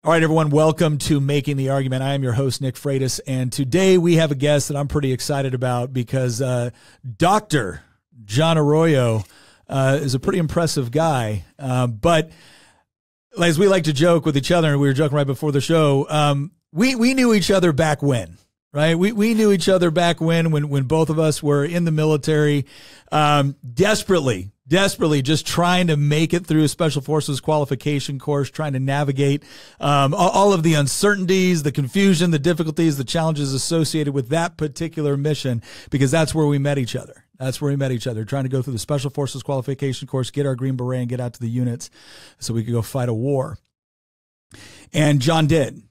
All right, everyone, welcome to Making the Argument. I am your host, Nick Freitas, and today we have a guest that I'm pretty excited about because Dr. John Arroyo is a pretty impressive guy. But as we like to joke with each other, and we were joking right before the show, we knew each other back when, right? We knew each other back when both of us were in the military, desperately just trying to make it through a Special Forces qualification course, trying to navigate all of the uncertainties, the confusion, the difficulties, the challenges associated with that particular mission, because that's where we met each other. Trying to go through the Special Forces qualification course, get our Green Beret, and get out to the units so we could go fight a war. And John did.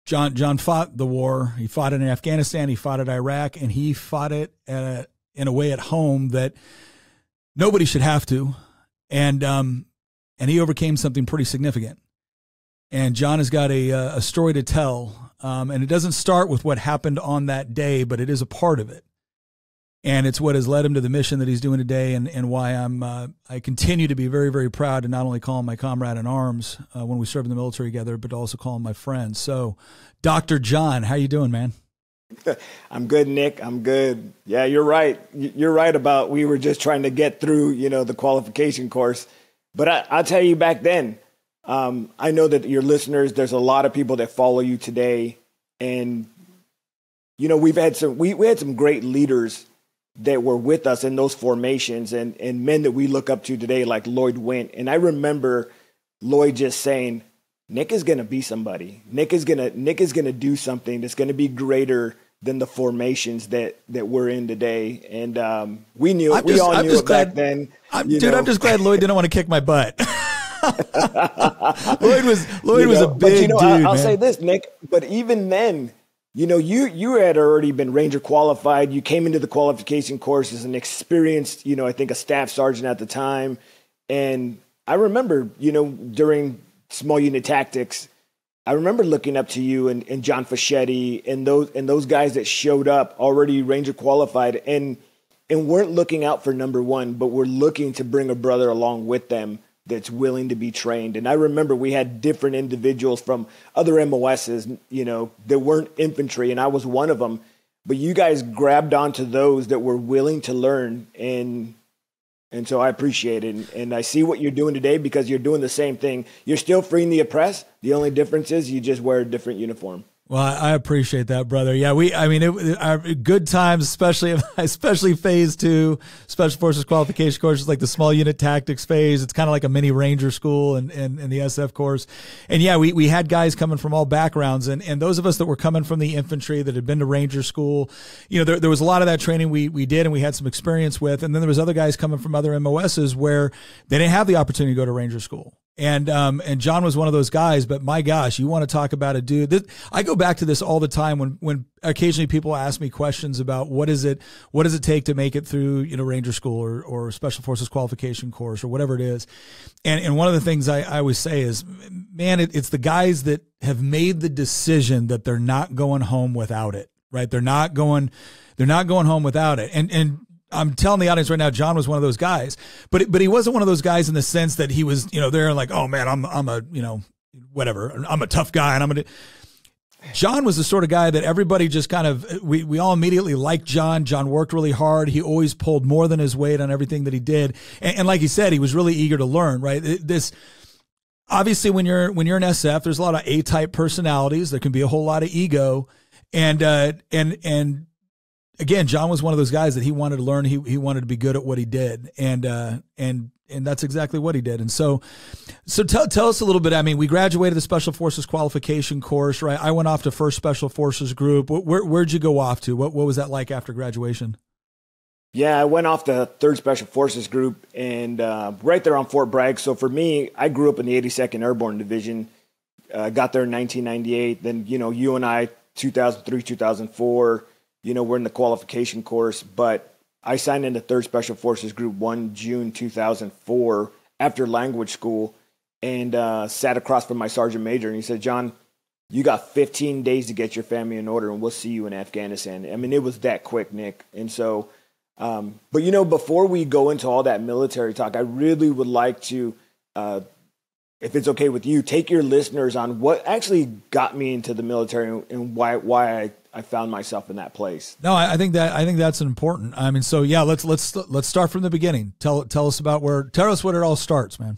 John fought the war. He fought it in Afghanistan. He fought it in Iraq, and he fought it in a way at home that nobody should have to. And he overcame something pretty significant. And John has got a story to tell. And it doesn't start with what happened on that day, but it is a part of it. And it's what has led him to the mission that he's doing today, and why I continue to be very, very proud to not only call him my comrade in arms when we served in the military together, but also call him my friend. So, Dr. John, how you doing, man? I'm good, Nick. I'm good. Yeah, you're right. You're right about we were just trying to get through, the qualification course. But I'll tell you back then, I know that your listeners, there's a lot of people that follow you today. And, we had some great leaders that were with us in those formations and men that we look up to today, like Lloyd Wint. And I remember Lloyd just saying, Nick is going to be somebody. Nick is going to do something that's going to be greater than the formations that we're in today. And we knew it. We all knew it back then. I'm just glad Lloyd didn't want to kick my butt. Lloyd was a big dude. I'll say this, Nick, but even then, you had already been Ranger qualified. You came into the qualification course as an experienced, I think a staff sergeant at the time. And I remember, during small unit tactics, I remember looking up to you and John Fischetti and those guys that showed up already Ranger qualified and weren't looking out for number one, but were looking to bring a brother along with them that's willing to be trained. And I remember we had different individuals from other MOSs, that weren't infantry, and I was one of them. But you guys grabbed onto those that were willing to learn, and so I appreciate it. And I see what you're doing today because you're doing the same thing. You're still freeing the oppressed. The only difference is you just wear a different uniform. Well, I appreciate that, brother. Yeah, good times, especially phase 2, Special Forces qualification courses, like the small unit tactics phase. It's kind of like a mini Ranger school and the SF course. And yeah, we had guys coming from all backgrounds, and those of us that were coming from the infantry that had been to Ranger school, there was a lot of that training we did and we had some experience with. And then there was other guys coming from other MOSs where they didn't have the opportunity to go to Ranger school. And John was one of those guys, but my gosh, you want to talk about a dude I go back to this all the time when occasionally people ask me questions about what does it take to make it through, Ranger school or Special Forces qualification course or whatever it is. And one of the things I always say is, man, it's the guys that have made the decision that they're not going home without it, right? They're not going home without it. And I'm telling the audience right now, John was one of those guys, but he wasn't one of those guys in the sense that he was, there like, oh man, I'm a, whatever, I'm a tough guy and John was the sort of guy that everybody just kind of, we all immediately liked John. John worked really hard. He always pulled more than his weight on everything that he did. And like he said, he was really eager to learn, right? Obviously when you're in SF, there's a lot of A-type personalities. There can be a whole lot of ego and again, John was one of those guys that he wanted to learn. He wanted to be good at what he did. And that's exactly what he did. And so tell us a little bit. I mean, we graduated the Special Forces qualification course, right? I went off to 1st Special Forces Group. Where'd you go off to? What was that like after graduation? Yeah, I went off to 3rd Special Forces Group and right there on Fort Bragg. So for me, I grew up in the 82nd Airborne Division, got there in 1998. Then, you and I, 2003, 2004, we're in the qualification course, but I signed into 3rd Special Forces Group 1 June 2004 after language school and sat across from my sergeant major. And he said, John, you got 15 days to get your family in order and we'll see you in Afghanistan. I mean, it was that quick, Nick. And so, but before we go into all that military talk, I really would like to if it's okay with you, take your listeners on what actually got me into the military and why I found myself in that place. No, I think that's important. I mean, so yeah, let's start from the beginning. Tell us what it all starts, man.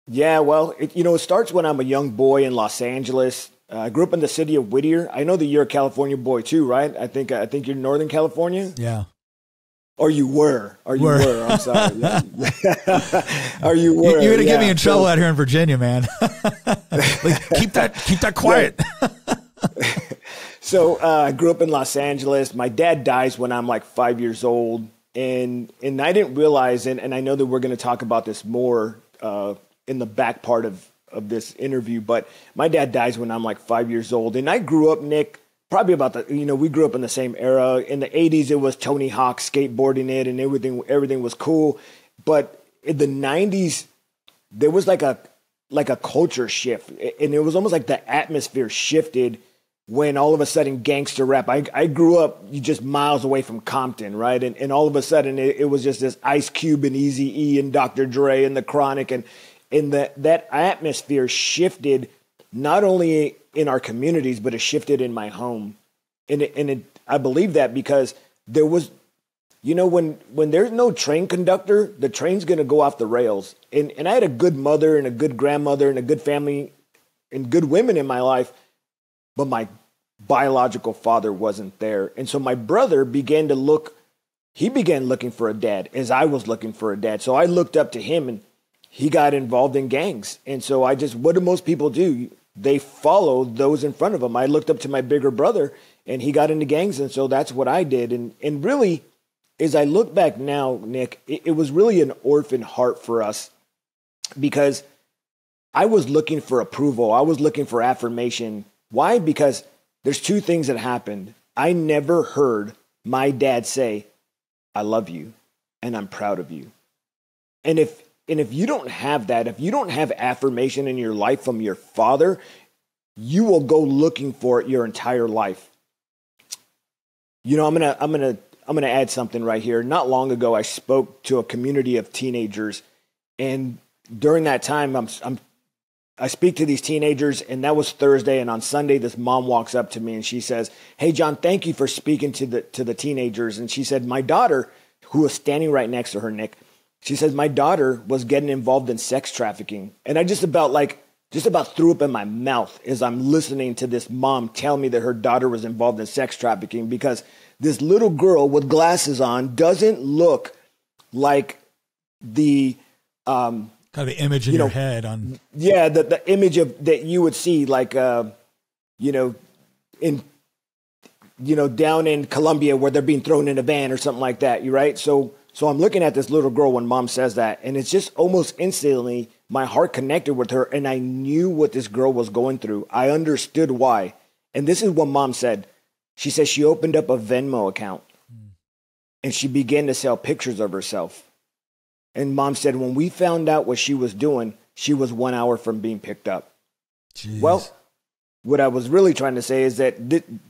Yeah, well, it starts when I'm a young boy in Los Angeles. I grew up in the city of Whittier. I know that you're a California boy too, right? I think you're Northern California. Yeah. Or you were. I'm sorry. Yeah. Or you were. You're gonna get me in trouble out here in Virginia, man. Like, keep that quiet. So I grew up in Los Angeles. My dad dies when I'm like 5 years old, and I didn't realize, and I know that we're going to talk about this more in the back part of this interview, but my dad dies when I'm like 5 years old, and I grew up, Nick, probably about we grew up in the same era. In the 80s, it was Tony Hawk skateboarding it, and everything was cool. But in the 90s, there was like a culture shift, and it was almost like the atmosphere shifted when all of a sudden gangster rap. I grew up just miles away from Compton, right? And all of a sudden it was just this Ice Cube and Eazy-E and Dr. Dre and the Chronic, and that atmosphere shifted not only in our communities, but it shifted in my home. And I believe that because there was, when there's no train conductor, the train's going to go off the rails. And I had a good mother and a good grandmother and a good family and good women in my life, but my biological father wasn't there. And so my brother began looking for a dad as I was looking for a dad. So I looked up to him, and he got involved in gangs. And so what do most people do? They follow those in front of them. I looked up to my bigger brother, and he got into gangs. And so that's what I did. And really, as I look back now, Nick, it was really an orphan heart for us, because I was looking for approval. I was looking for affirmation. Why? Because there's two things that happened. I never heard my dad say, "I love you and I'm proud of you." And if you don't have that, if you don't have affirmation in your life from your father, you will go looking for it your entire life. I'm gonna add something right here. Not long ago, I spoke to a community of teenagers, and during that time, I speak to these teenagers, and that was Thursday. And on Sunday, this mom walks up to me and she says, "Hey, John, thank you for speaking to the teenagers." And she said, my daughter, who was standing right next to her, Nick, she says, my daughter was getting involved in sex trafficking. And I just about threw up in my mouth as I'm listening to this mom tell me that her daughter was involved in sex trafficking, because this little girl with glasses on doesn't look like the kind of the image in your head on. Yeah, the image of that you would see, like, down in Colombia where they're being thrown in a van or something like that. You're right. So I'm looking at this little girl when mom says that, and it's just almost instantly my heart connected with her, and I knew what this girl was going through. I understood why. And this is what mom said. She said she opened up a Venmo account and she began to sell pictures of herself. And mom said, when we found out what she was doing, she was 1 hour from being picked up. Jeez. Well, what I was really trying to say is that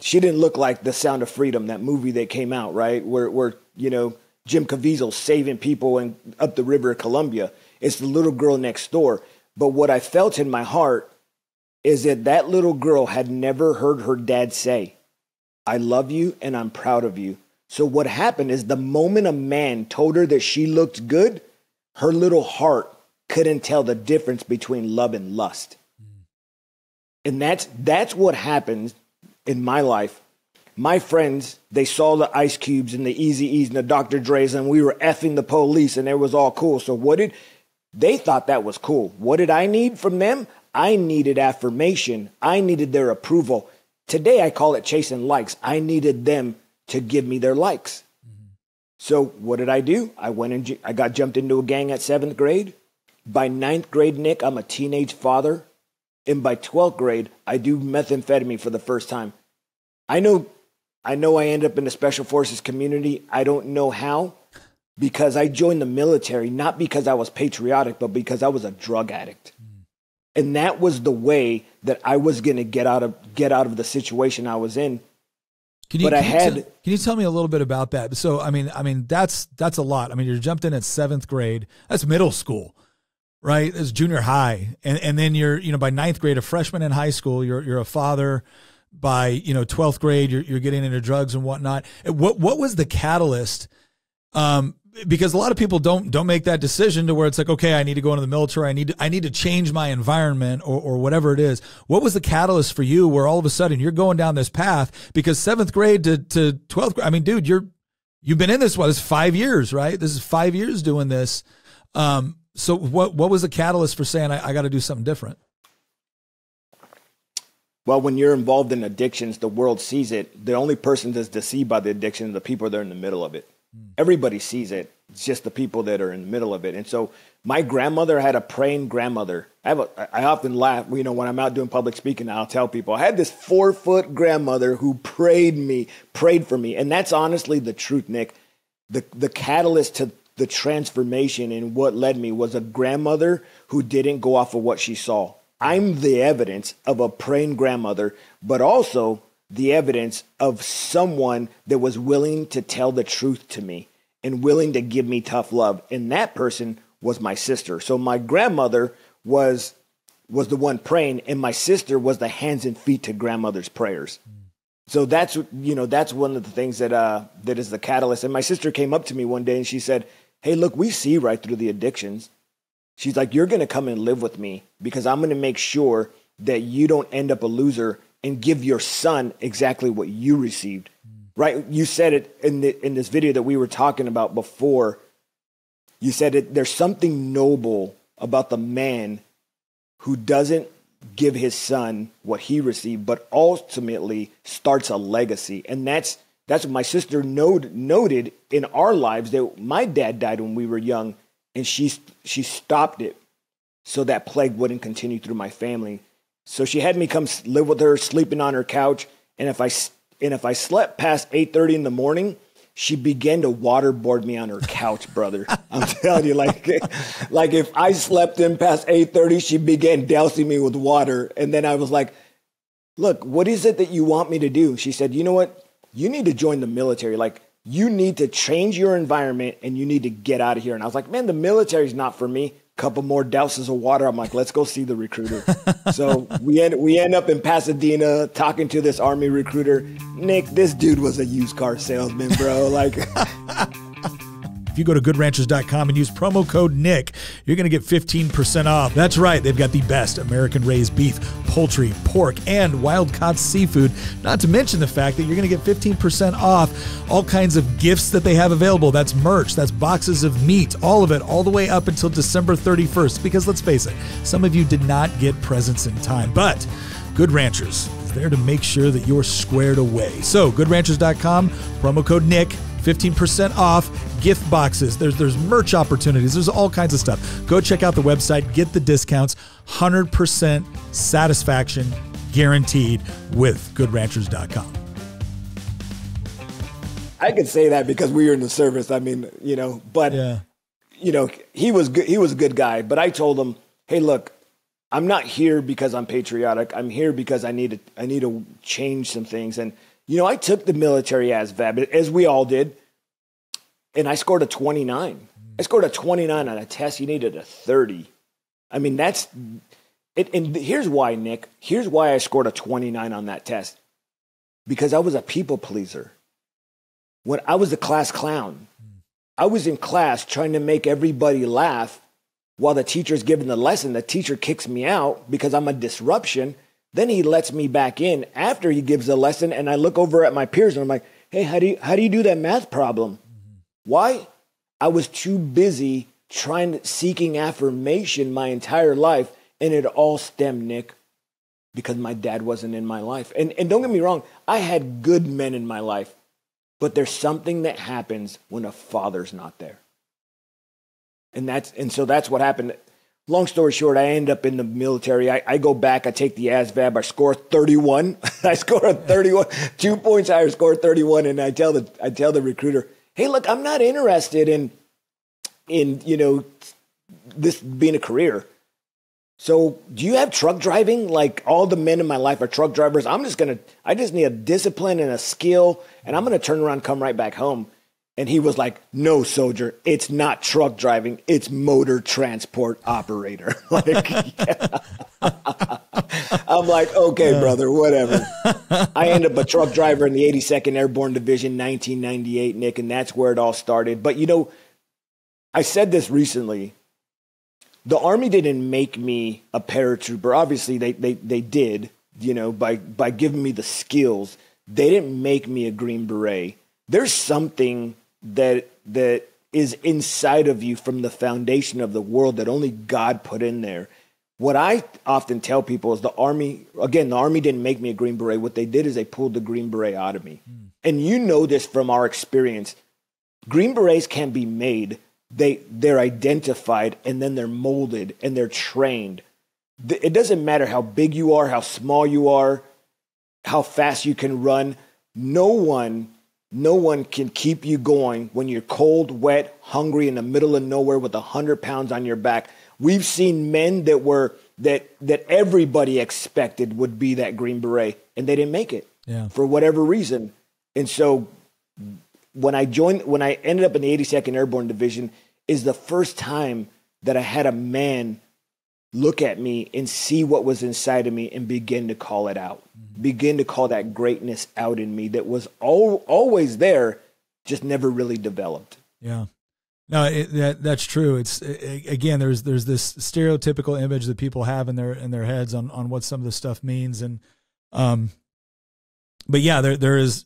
she didn't look like The Sound of Freedom, that movie that came out, right? Where Jim Caviezel's saving people up the river of Columbia. It's the little girl next door. But what I felt in my heart is that little girl had never heard her dad say, "I love you and I'm proud of you." So what happened is the moment a man told her that she looked good, her little heart couldn't tell the difference between love and lust. And that's what happened in my life. My friends, they saw the Ice Cubes and the Eazy-E's and the Dr. Dre's, and we were effing the police, and it was all cool. So they thought that was cool. What did I need from them? I needed affirmation. I needed their approval. Today, I call it chasing likes. I needed them to give me their likes. So what did I do? I got jumped into a gang at 7th grade. By 9th grade, Nick, I'm a teenage father. And by 12th grade, I do methamphetamine for the first time. I know I ended up in the Special Forces community. I don't know how, because I joined the military, not because I was patriotic, but because I was a drug addict. And that was the way that I was going to get out of the situation I was in. Can you tell me a little bit about that? So, I mean, that's a lot. I mean, you're jumped in at 7th grade. That's middle school, right? As junior high. And then you're, by ninth grade, a freshman in high school, you're a father. By, 12th grade, you're getting into drugs and whatnot. What was the catalyst? Because a lot of people don't make that decision to where it's like, okay, I need to go into the military. I need to change my environment or whatever it is. What was the catalyst for you where all of a sudden you're going down this path? Because 7th grade to 12th grade, I mean, dude, you've been in this, this is 5 years, right? This is 5 years doing this. So what was the catalyst for saying I got to do something different? Well, when you're involved in addictions, the world sees it. The only person that's deceived by the addiction are the people that are in the middle of it. Everybody sees it. It's just the people that are in the middle of it. And so my grandmother had a praying grandmother. I often laugh, when I'm out doing public speaking, I'll tell people, I had this 4-foot grandmother who prayed for me. And that's honestly the truth, Nick. The catalyst to the transformation and what led me was a grandmother who didn't go off of what she saw. I'm the evidence of a praying grandmother, but also the evidence of someone that was willing to tell the truth to me and willing to give me tough love. And that person was my sister. So my grandmother was the one praying, and my sister was the hands and feet to grandmother's prayers. So that's one of the things that is the catalyst. And my sister came up to me one day and she said, "Hey, look, we see right through the addictions." She's like, "You're going to come and live with me because I'm going to make sure that you don't end up a loser and give your son exactly what you received." Right? You said it in this video that we were talking about before. You said it. There's something noble about the man who doesn't give his son what he received, but ultimately starts a legacy. And that's what my sister noted in our lives, that my dad died when we were young. And she stopped it so that plague wouldn't continue through my family. So she had me come live with her, sleeping on her couch. And if I slept past 8:30 in the morning, she began to waterboard me on her couch, brother. I'm telling you, like if I slept in past 8:30, she began dousing me with water. And then I was like, "Look, what is it that you want me to do?" She said, "You know what? You need to join the military. You need to change your environment and you need to get out of here." And I was like, "Man, the military's not for me." Couple more douses of water. I'm like, "Let's go see the recruiter." So we end up in Pasadena talking to this Army recruiter. Nick, this dude was a used car salesman, bro. If you go to goodranchers.com and use promo code Nick, you're going to get 15% off. That's right. They've got the best American-raised beef, poultry, pork, and wild-caught seafood. Not to mention the fact that you're going to get 15% off all kinds of gifts that they have available. That's merch. That's boxes of meat. All of it, all the way up until December 31st. Because let's face it, some of you did not get presents in time. But Good Ranchers is there to make sure that you're squared away. So goodranchers.com, promo code Nick, 15% off, gift boxes. There's merch opportunities. There's all kinds of stuff. Go check out the website. Get the discounts. 100% satisfaction guaranteed with goodranchers.com. I could say that because we were in the service. I mean, but yeah. He was good. He was a good guy. But I told him, "Hey, look, I'm not here because I'm patriotic. I'm here because I need to change some things." And I took the military ASVAB, as we all did, and I scored a 29. I scored a 29 on a test. You needed a 30. I mean, that's it. And here's why, Nick. Here's why I scored a 29 on that test. Because I was a people pleaser. When I was a class clown, I was in class trying to make everybody laugh while the teacher's giving the lesson. The teacher kicks me out because I'm a disruption. Then he lets me back in after he gives the lesson, and I look over at my peers and I'm like, "Hey, how do you do that math problem?" Why? I was too busy seeking affirmation my entire life, and it all stemmed, Nick, because my dad wasn't in my life. And don't get me wrong, I had good men in my life, but there's something that happens when a father's not there. And so that's what happened. Long story short, I end up in the military. I go back, I take the ASVAB, I score 31. I score a 31, 2 points higher, score 31, and I tell the recruiter, "Hey, look, I'm not interested in this being a career. So do you have truck driving? Like, all the men in my life are truck drivers. I just need a discipline and a skill, and I'm gonna turn around and come right back home." And he was like, "No, soldier, it's not truck driving. It's motor transport operator." Like, yeah. I'm like, okay, brother, whatever. I ended up a truck driver in the 82nd Airborne Division, 1998, Nick, and that's where it all started. But, you know, I said this recently. The Army didn't make me a paratrooper. Obviously, they did, you know, by giving me the skills. They didn't make me a Green Beret. There's something that is inside of you from the foundation of the world that only God put in there. What I often tell people is the Army didn't make me a Green Beret. What they did is they pulled the Green Beret out of me. And you know this from our experience. Green Berets can't be made. They're identified, and then they're molded, and they're trained. It doesn't matter how big you are, how small you are, how fast you can run. No one can keep you going when you're cold, wet, hungry, in the middle of nowhere with 100 pounds on your back. We've seen men that everybody expected would be that Green Beret, and they didn't make it for whatever reason. And so when I ended up in the 82nd Airborne Division is the first time that I had a man look at me and see what was inside of me and begin to call it out, begin to call that greatness out in me that was always there, just never really developed. Yeah. No, that's true. It's again, there's this stereotypical image that people have in their heads on what some of this stuff means. And, but yeah, there's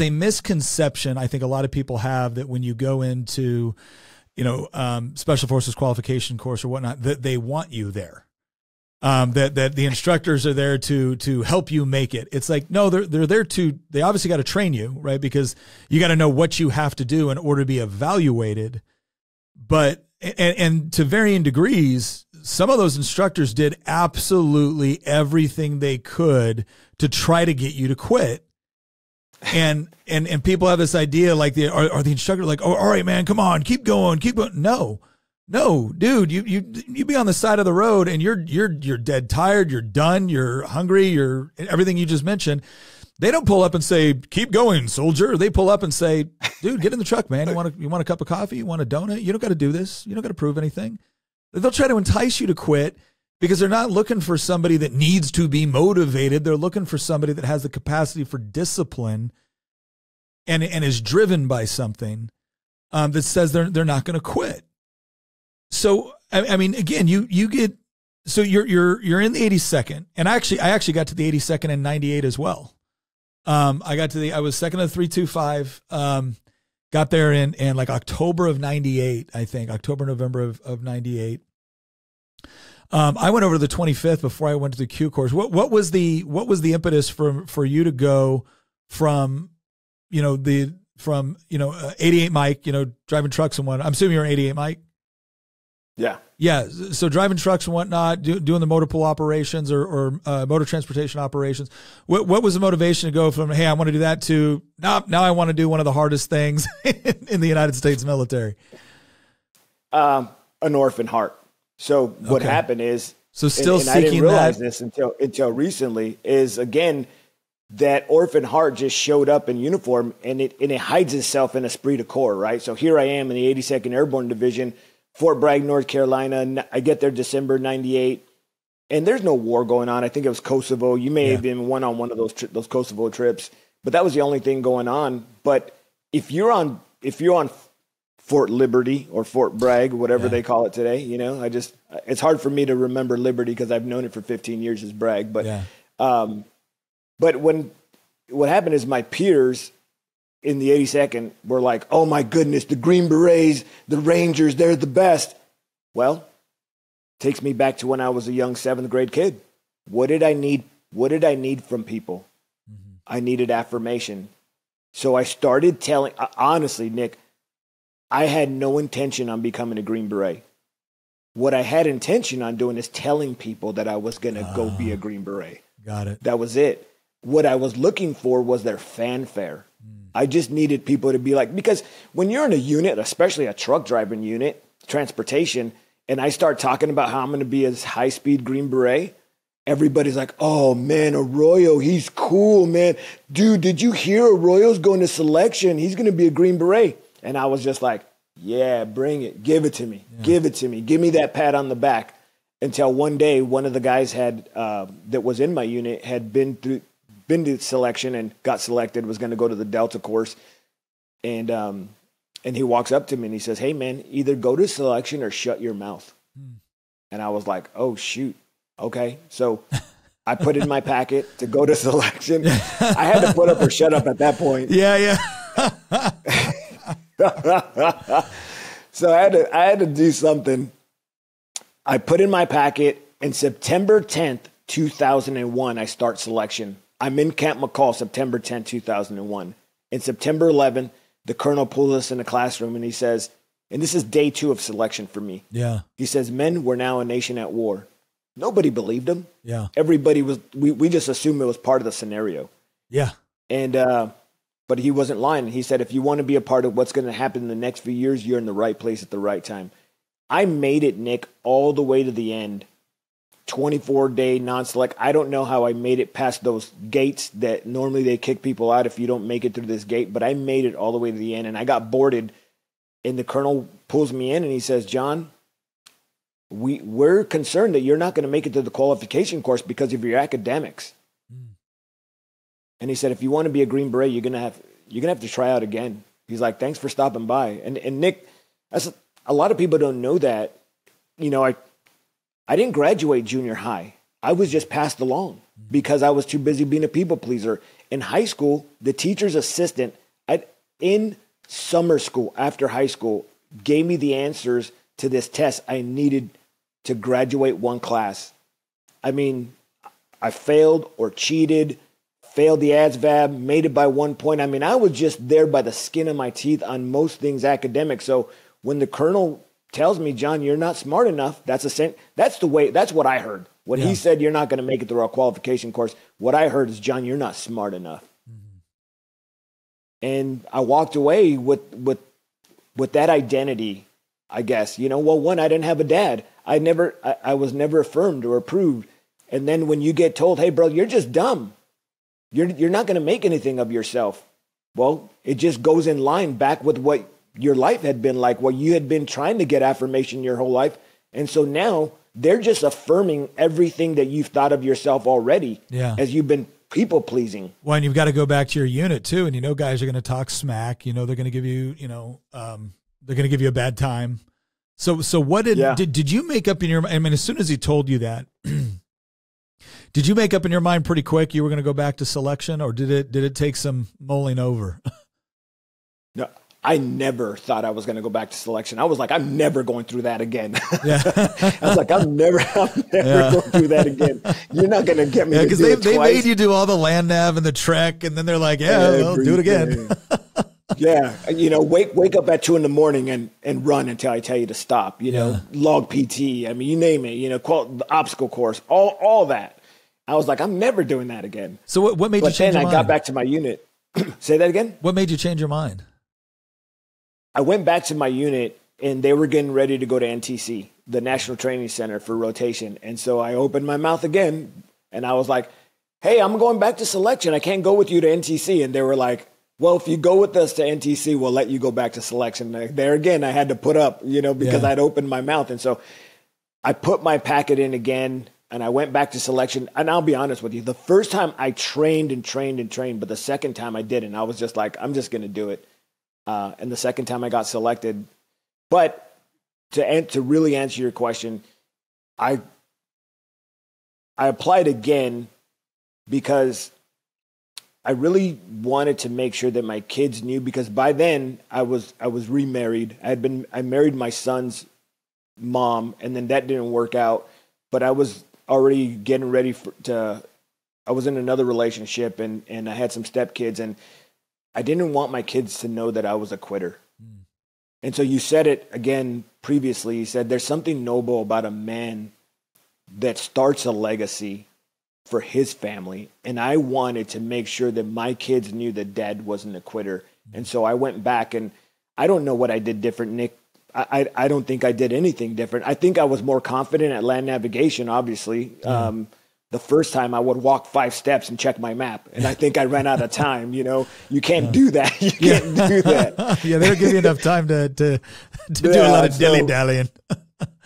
a misconception I think a lot of people have that when you go into, you know, Special Forces qualification course or whatnot, that they want you there. That the instructors are there to help you make it. It's like, no, they're there they obviously got to train you, right? Because you got to know what you have to do in order to be evaluated. But, and to varying degrees, some of those instructors did absolutely everything they could to try to get you to quit. And people have this idea like are the instructor like, oh, all right, man, come on, keep going. No, dude, you be on the side of the road and you're dead tired, you're done, you're hungry, you're everything you just mentioned. They don't pull up and say, keep going, soldier. They pull up and say, dude, get in the truck, man. You want a cup of coffee? You want a donut? You don't got to do this. You don't got to prove anything. They'll try to entice you to quit because they're not looking for somebody that needs to be motivated. They're looking for somebody that has the capacity for discipline and is driven by something that says they're not going to quit. So, I mean, again, you get, so you're in the 82nd, and I actually got to the 82nd in 98 as well. I was second of the 325, got there in like October of 98, I think November of 98. I went over to the 25th before I went to the Q course. What was the impetus for you to go from 88 Mike, driving trucks and whatnot? I'm assuming you're an 88 Mike. Yeah. So driving trucks and whatnot, doing the motor pool operations or motor transportation operations. What was the motivation to go from, hey, I want to do that to, now I want to do one of the hardest things in the United States military? An orphan heart. So what happened is, so still and seeking I didn't realize that this until recently, is again, that orphan heart just showed up in uniform and it hides itself in esprit de corps, right? So here I am in the 82nd Airborne Division, Fort Bragg, North Carolina. I get there December 98, and there's no war going on. I think it was Kosovo. You may have been on one of those Kosovo trips, but that was the only thing going on. But if you're on Fort Liberty or Fort Bragg, whatever they call it today, it's hard for me to remember Liberty because I've known it for 15 years as Bragg. But but what happened is my peers in the 82nd were like, oh my goodness, the Green Berets, the Rangers, they're the best. Well, takes me back to when I was a young 7th grade kid. What did I need from people? Mm-hmm. I needed affirmation. So I started telling, honestly, Nick, I had no intention on becoming a Green Beret. What I had intention on doing is telling people that I was going to go be a Green Beret. Got it. That was it. What I was looking for was their fanfare. I just needed people to be like, because when you're in a unit, especially a truck driving unit, transportation, and I start talking about how I'm going to be a high-speed Green Beret, everybody's like, oh man, Arroyo, he's cool, man. Dude, did you hear Arroyo's going to selection? He's going to be a Green Beret. And I was just like, yeah, bring it. Give it to me. Yeah. Give it to me. Give me that pat on the back. Until one day, one of the guys that was in my unit had been to selection and got selected, was going to go to the Delta course. And he walks up to me and he says, hey man, either go to selection or shut your mouth. And I was like, oh shoot. Okay. So I put in my packet to go to selection. I had to put up or shut up at that point. Yeah. So I had to do something. I put in my packet, and September 10th, 2001, I start selection. I'm in Camp McCall, September 10th, 2001. And September 11th, the colonel pulls us in the classroom and he says, and this is day 2 of selection for me. Yeah. He says, men, we're now a nation at war. Nobody believed him. Yeah. Everybody we just assumed it was part of the scenario. Yeah. And, but he wasn't lying. He said, if you want to be a part of what's going to happen in the next few years, you're in the right place at the right time. I made it, Nick, all the way to the end. 24-day non-select. I don't know how I made it past those gates that normally they kick people out if you don't make it through this gate, but I made it all the way to the end, and I got boarded, and the colonel pulls me in, and he says, John, we're concerned that you're not going to make it to the qualification course because of your academics. And he said, if you want to be a Green Beret, you're gonna have to try out again. He's like, thanks for stopping by. And Nick, a lot of people don't know that. You know, I didn't graduate junior high. I was just passed along because I was too busy being a people pleaser. In high school, the teacher's assistant in summer school after high school gave me the answers to this test I needed to graduate one class. I mean, I failed or cheated, failed the ASVAB, made it by 1 point. I mean, I was just there by the skin of my teeth on most things academic. So when the colonel tells me, John, you're not smart enough, that's what I heard. When he said you're not going to make it through our qualification course, what I heard is, John, you're not smart enough. Mm-hmm. And I walked away with that identity, I guess. You know, well, one, I didn't have a dad. I was never affirmed or approved. And then when you get told, hey, bro, you're just dumb. You're not going to make anything of yourself. Well, it just goes in line back with what your life had been like, what you had been trying to get affirmation your whole life. And so now they're just affirming everything that you've thought of yourself already as you've been people pleasing. Well, and you've got to go back to your unit too. And, you know, guys are going to talk smack, you know, they're going to give you, they're going to give you a bad time. So what did you make up in your mind? I mean, as soon as he told you that, did you make up in your mind pretty quick you were going to go back to selection, or did it take some mulling over? No, I never thought I was going to go back to selection. I was like, I'm never going through that again. Yeah. I was like, I'm never going through that again. You're not going to get me to do it they made you do all the land nav and the trek, and then they're like, do it again. Yeah. You know, wake up at 2 a.m. and run until I tell you to stop, you know, log PT. I mean, you name it, you know, the obstacle course, all that. I was like, I'm never doing that again. So what made you change your mind? But then I got back to my unit. Say that again? What made you change your mind? I went back to my unit, and they were getting ready to go to NTC, the National Training Center, for rotation. And so I opened my mouth again, and I was like, hey, I'm going back to selection. I can't go with you to NTC. And they were like, well, if you go with us to NTC, we'll let you go back to selection. There again, I had to put up, you know, because I'd opened my mouth. And so I put my packet in again, and I went back to selection. And I'll be honest with you, the first time I trained, but the second time I didn't. I was just like, I'm just going to do it. And the second time I got selected. But to really answer your question, I applied again because I really wanted to make sure that my kids knew, because by then I was remarried. I married my son's mom, and then that didn't work out. But I was already getting ready I was in another relationship, and I had some stepkids, and I didn't want my kids to know that I was a quitter. Mm. And so you said it again previously. You said there's something noble about a man that starts a legacy for his family. And I wanted to make sure that my kids knew that Dad wasn't a quitter. Mm. And so I went back, and I don't know what I did different, Nick. I don't think I did anything different. I think I was more confident at land navigation, obviously. the first time I would walk 5 steps and check my map. And I think I ran out of time. You can't do that. You can't do that. Yeah, they don't give you enough time to do a lot of dilly-dallying.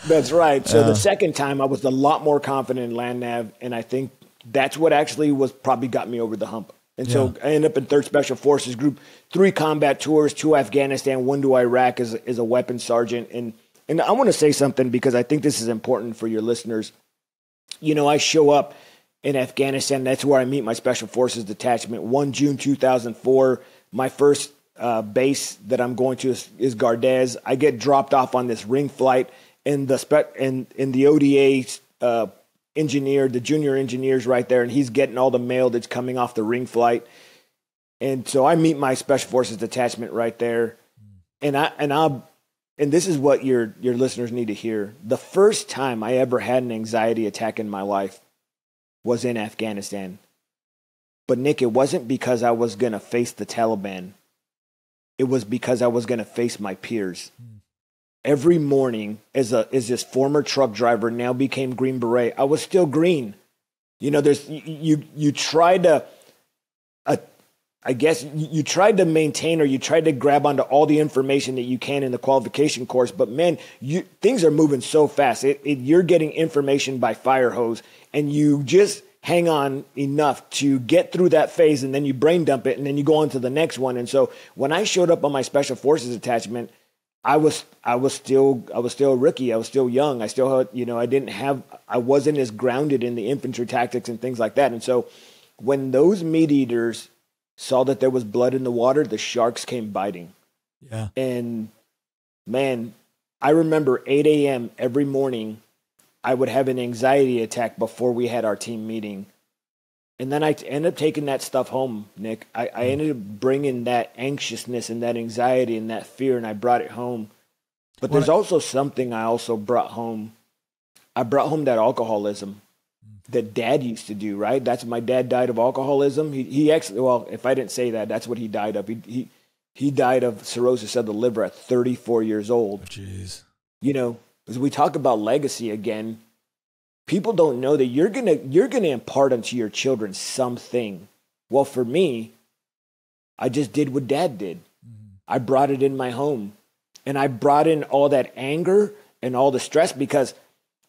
That's right. So the second time I was a lot more confident in land nav. And I think that's what actually probably got me over the hump. And so I ended up in 3rd Special Forces Group, 3 combat tours, 2 Afghanistan, 1 to Iraq as a weapons sergeant. And I want to say something because I think this is important for your listeners. I show up in Afghanistan. That's where I meet my Special Forces detachment. 1 June 2004, my first base that I'm going to is Gardez. I get dropped off on this ring flight, and the ODA engineer, the junior engineer's right there, and he's getting all the mail that's coming off the ring flight. And so I meet my Special Forces detachment right there, and this is what your listeners need to hear. The first time I ever had an anxiety attack in my life was in Afghanistan. But Nick, it wasn't because I was going to face the Taliban. It was because I was going to face my peers. Every morning, as this former truck driver, now became Green Beret, I was still green. You try to, I guess you tried to maintain, or you tried to grab onto all the information that you can in the qualification course. But man, things are moving so fast. You're getting information by fire hose, and you just hang on enough to get through that phase, and then you brain dump it, and then you go on to the next one. And so when I showed up on my Special Forces attachment, I was still a rookie. I was still young. I still had, I wasn't as grounded in the infantry tactics and things like that. And so when those meat eaters saw that there was blood in the water, the sharks came biting. Yeah. And man, I remember 8 a.m. every morning, I would have an anxiety attack before we had our team meeting. And then I ended up taking that stuff home, Nick. I ended up bringing that anxiousness and that anxiety and that fear, and I brought it home. But there's also something I also brought home. I brought home that alcoholism that Dad used to do, right? That's my dad died of alcoholism. He actually, well, if I didn't say that, that's what he died of. He died of cirrhosis of the liver at 34 years old. Jeez. As we talk about legacy again, people don't know that you're gonna impart onto your children something. Well, for me, I just did what Dad did. I brought it in my home, and I brought in all that anger and all the stress because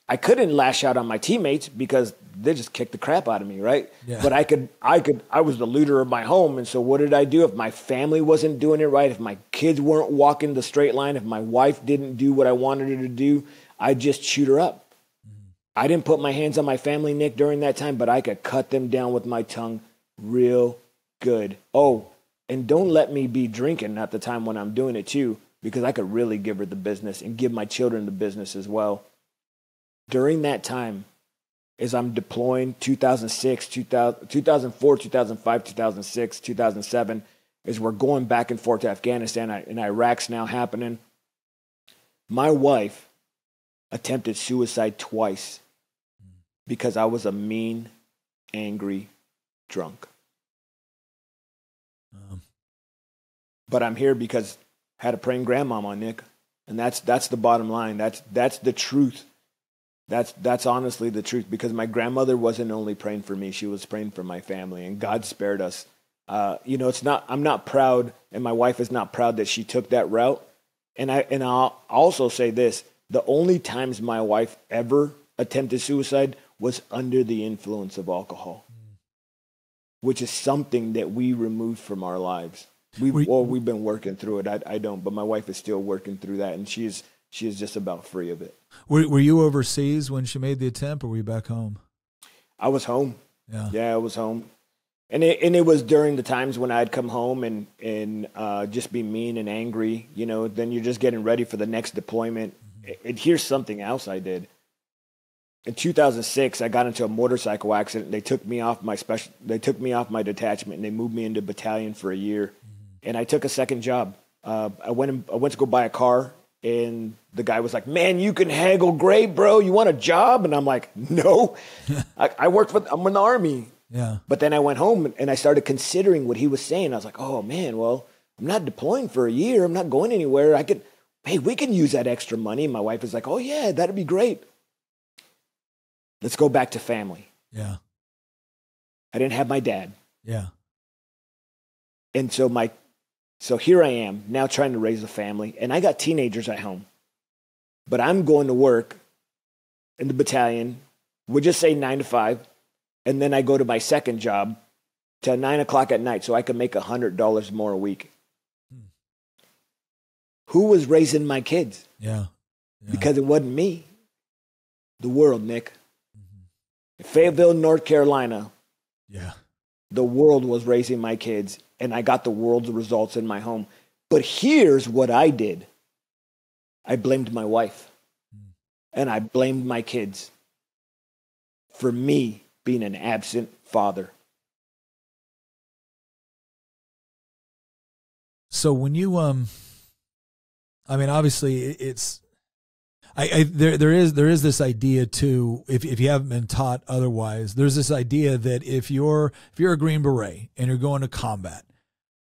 I couldn't lash out on my teammates because they just kicked the crap out of me, right? Yeah. But I was the leader of my home, and so what did I do? If my family wasn't doing it right, if my kids weren't walking the straight line, if my wife didn't do what I wanted her to do, I'd just shoot her up. I didn't put my hands on my family, Nick, during that time, but I could cut them down with my tongue real good. Oh, and don't let me be drinking at the time when I'm doing it too, because I could really give her the business and give my children the business as well. During that time, as I'm deploying 2006, 2004, 2005, 2006, 2007, as we're going back and forth to Afghanistan and Iraq's now happening, my wife attempted suicide twice because I was a mean, angry drunk. But I'm here because I had a praying grandmama, Nick. And that's the bottom line. That's the truth. That's honestly the truth, because my grandmother wasn't only praying for me, she was praying for my family, and God spared us. I'm not proud, and my wife is not proud that she took that route. And I'll also say this, the only times my wife ever attempted suicide was under the influence of alcohol, which is something that we removed from our lives. We've been working through it. I don't, but my wife is still working through that, and she is just about free of it. Were you overseas when she made the attempt, or were you back home? I was home. Yeah, I was home. And it was during the times when I'd come home and just be mean and angry, then you're just getting ready for the next deployment. And here's something else I did. In 2006, I got into a motorcycle accident. They took me off my my detachment, and they moved me into battalion for a year. And I took a second job. I went to go buy a car, and the guy was like, "Man, you can haggle great, bro. You want a job?" And I'm like, "No, I'm in the Army." Yeah. But then I went home and I started considering what he was saying. I was like, "Oh man, well, I'm not deploying for a year. I'm not going anywhere. We can use that extra money." And my wife is like, "Oh yeah, that'd be great. Let's go back to family." Yeah. I didn't have my dad. Yeah. And so here I am now trying to raise a family, and I got teenagers at home, but I'm going to work in the battalion. We'll just say 9 to 5. And then I go to my second job till 9 o'clock at night so I can make $100 more a week. Who was raising my kids? Yeah. Because it wasn't me. The world, Nick. In Fayetteville, North Carolina. Yeah. The world was raising my kids, and I got the world's results in my home. But here's what I did. I blamed my wife. And I blamed my kids for me being an absent father. So when you, I mean, obviously it's, there is this idea too, if you haven't been taught otherwise, there's this idea that if you're a Green Beret and you're going to combat,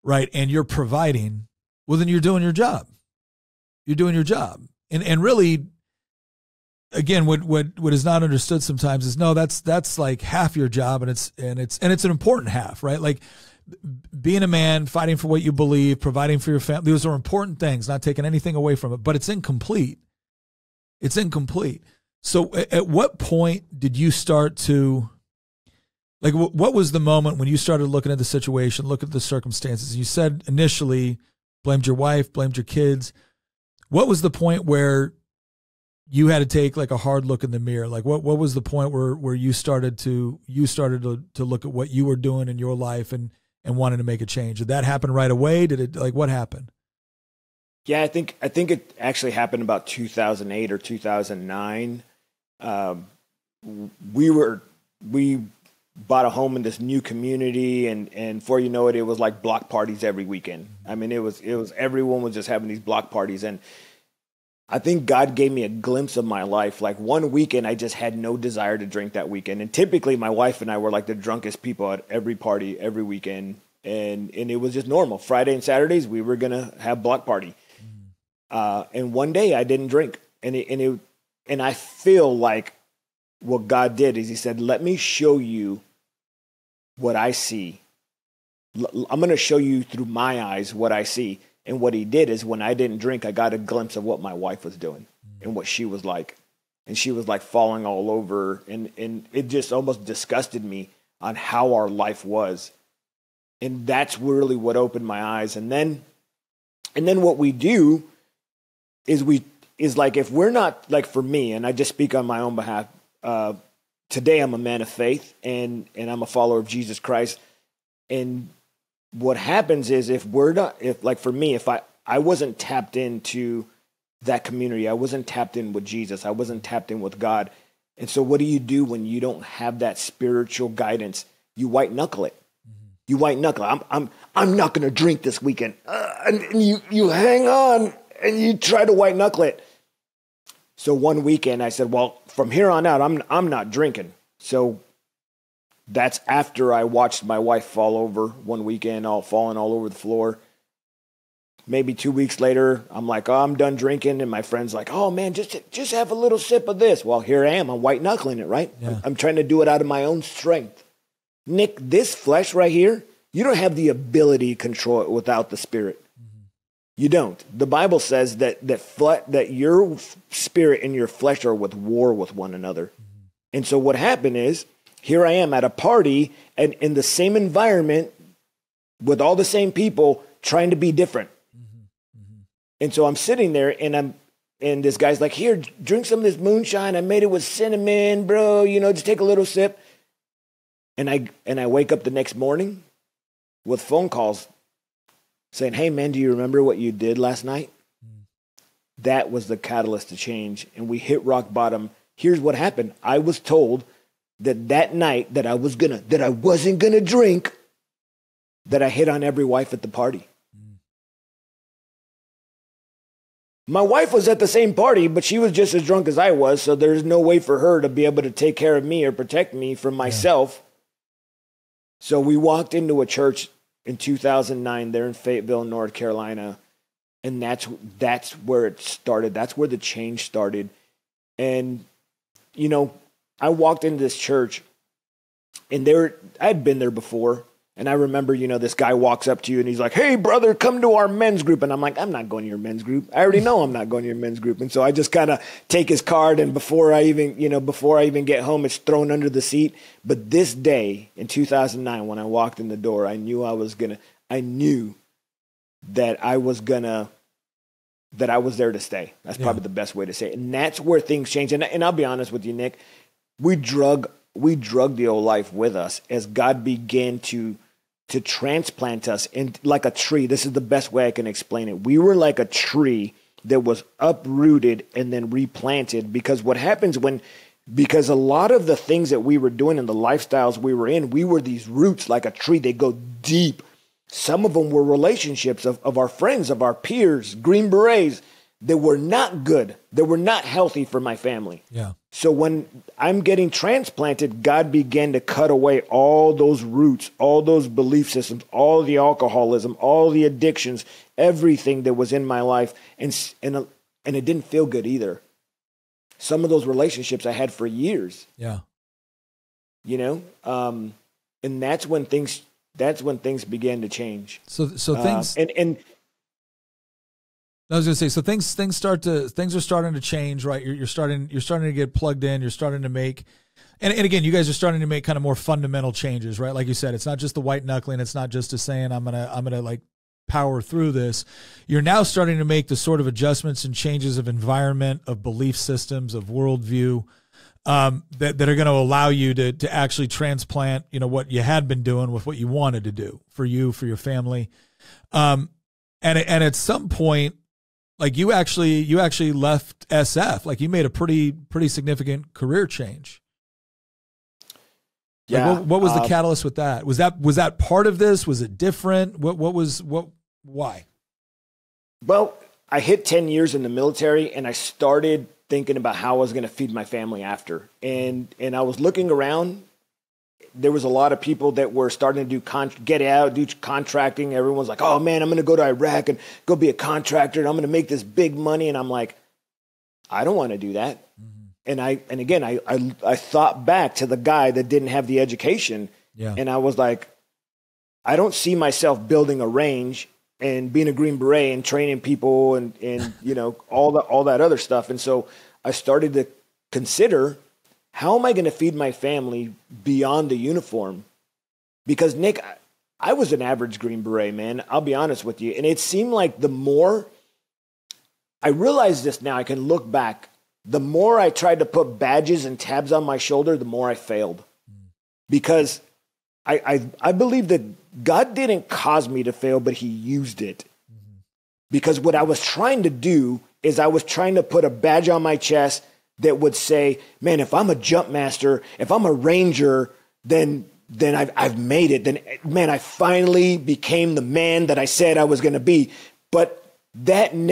right, and you're providing, well, then you're doing your job. You're doing your job. And really, again, what is not understood sometimes is, no, that's like half your job, and it's an important half, right? Like being a man, fighting for what you believe, providing for your family, those are important things, not taking anything away from it, but it's incomplete. It's incomplete. So at what point did you start to, like, what was the moment when you started looking at the situation, looking at the circumstances? You said initially blamed your wife, blamed your kids. What was the point where you had to take like a hard look in the mirror? Like what was the point where you started to look at what you were doing in your life and wanted to make a change? Did that happen right away? Did it, like, what happened? Yeah, I think it actually happened about 2008 or 2009. We bought a home in this new community, and before you know it, it was like block parties every weekend. I mean, it was everyone was just having these block parties, and I think God gave me a glimpse of my life. Like one weekend, I just had no desire to drink that weekend, and typically my wife and I were like the drunkest people at every party every weekend, and it was just normal. Friday and Saturdays we were gonna have block party. And one day I didn't drink, and I feel like what God did is He said, "Let me show you what I see. I'm going to show you through my eyes what I see." And what He did is, when I didn't drink, I got a glimpse of what my wife was doing and what she was like, and she was like falling all over, and it just almost disgusted me on how our life was, and that's really what opened my eyes. And then what we do is like, if we're not, like, for me, and I just speak on my own behalf, today I'm a man of faith, and I'm a follower of Jesus Christ. And what happens is, if for me, if I wasn't tapped into that community, I wasn't tapped in with Jesus, I wasn't tapped in with God. And so what do you do when you don't have that spiritual guidance? You white knuckle it. You white knuckle it. I'm not going to drink this weekend. And you hang on, and you try to white knuckle it. So one weekend I said, well, from here on out, I'm not drinking. So that's after I watched my wife fall over one weekend, falling all over the floor. Maybe 2 weeks later, I'm like, oh, I'm done drinking. And my friend's like, oh man, just have a little sip of this. Well, here I am. I'm white knuckling it, right? Yeah. I'm trying to do it out of my own strength. Nick, this flesh right here, you don't have the ability to control it without the Spirit. You don't. The Bible says that your spirit and your flesh are with war with one another. And so what happened is, here I am at a party and in the same environment with all the same people, trying to be different. And so I'm sitting there, and this guy's like, here, drink some of this moonshine. I made it with cinnamon, bro. Just take a little sip. And I wake up the next morning with phone calls saying, hey, man, do you remember what you did last night? That was the catalyst to change, and we hit rock bottom. Here's what happened. I was told that night that I wasn't gonna drink, that I hit on every wife at the party. My wife was at the same party, but she was just as drunk as I was, so there's no way for her to be able to take care of me or protect me from myself. So we walked into a church in 2009 there in Fayetteville, North Carolina, and that's where it started. That's where the change started. And I walked into this church, And I'd been there before. And I remember, this guy walks up to you and he's like, "Hey, brother, come to our men's group." And I'm like, "I'm not going to your men's group. I already know I'm not going to your men's group." And so I just kind of take his card. And before I even get home, it's thrown under the seat. But this day in 2009, when I walked in the door, I knew that I was there to stay. That's probably the best way to say it. And that's where things change. And I'll be honest with you, Nick, we drug the old life with us as God began to transplant us in like a tree. This is the best way I can explain it. We were like a tree that was uprooted and then replanted, because what happens because a lot of the things that we were doing and the lifestyles we were in, we were these roots like a tree. They go deep. Some of them were relationships of our friends, of our peers, Green Berets, that were not good, that were not healthy for my family. Yeah. So when I'm getting transplanted, God began to cut away all those roots, all those belief systems, all the alcoholism, all the addictions, everything that was in my life. And it didn't feel good either. Some of those relationships I had for years. Yeah. And that's when things began to change. So things and I was going to say, so things are starting to change, right? You're starting to get plugged in. You're starting to make, and again, you guys are starting to make kind of more fundamental changes, right? Like you said, it's not just the white knuckling. It's not just saying I'm gonna like power through this. You're now starting to make the sort of adjustments and changes of environment, of belief systems, of worldview, that are going to allow you to actually transplant, what you had been doing with what you wanted to do for you, for your family, and at some point, like you actually left SF. Like you made a pretty significant career change. Yeah. Like what was the catalyst with that? Was that part of this? Was it different? Why? Well, I hit 10 years in the military and I started thinking about how I was going to feed my family after. And I was looking around. There was a lot of people that were starting to do contracting. Everyone's like, "Oh man, I'm going to go to Iraq and go be a contractor and I'm going to make this big money." And I'm like, I don't want to do that. Mm-hmm. And again, I thought back to the guy that didn't have the education. Yeah. And I was like, I don't see myself building a range and being a Green Beret and training people and all that other stuff. And so I started to consider, how am I going to feed my family beyond the uniform? Because Nick, I was an average Green Beret, man. I'll be honest with you. And it seemed like the more I realize this now, I can look back, the more I tried to put badges and tabs on my shoulder, the more I failed. Because I believe that God didn't cause me to fail, but he used it. Because what I was trying to do is I was trying to put a badge on my chest that would say, man, if I'm a jump master, if I'm a ranger, then I've made it. Then, man, I finally became the man that I said I was going to be. But that can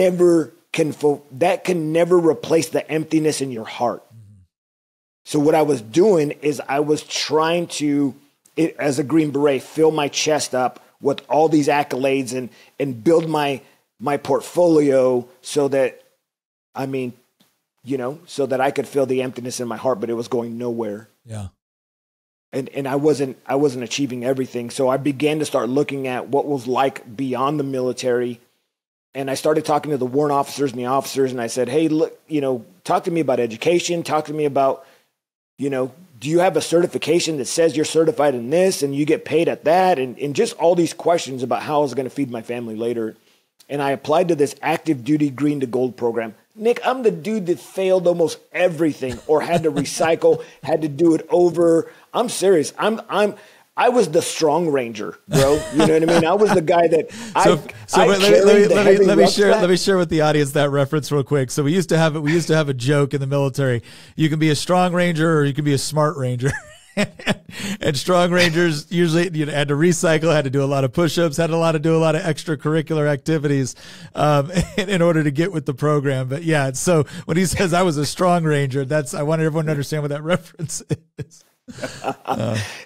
never replace the emptiness in your heart. So what I was doing is I was trying to, as a Green Beret, fill my chest up with all these accolades and build my portfolio so that, so that I could feel the emptiness in my heart, but it was going nowhere. Yeah. And I wasn't achieving everything. So I began to start looking at what was like beyond the military. And I started talking to the warrant officers and the officers, and I said, hey, look, talk to me about education. Talk to me about, do you have a certification that says you're certified in this and you get paid at that? And just all these questions about how I was going to feed my family later. And I applied to this active duty green to gold program. Nick, I'm the dude that failed almost everything or had to recycle, had to do it over. I'm serious. I was the strong ranger, bro. You know what I mean? I was the guy that let me share with the audience that reference real quick. So we used to have a joke in the military. You can be a strong ranger or you can be a smart ranger. And strong rangers usually had to recycle, had to do a lot of push-ups, had do a lot of extracurricular activities in order to get with the program. But yeah, so when he says I was a strong ranger, I want everyone to understand what that reference is.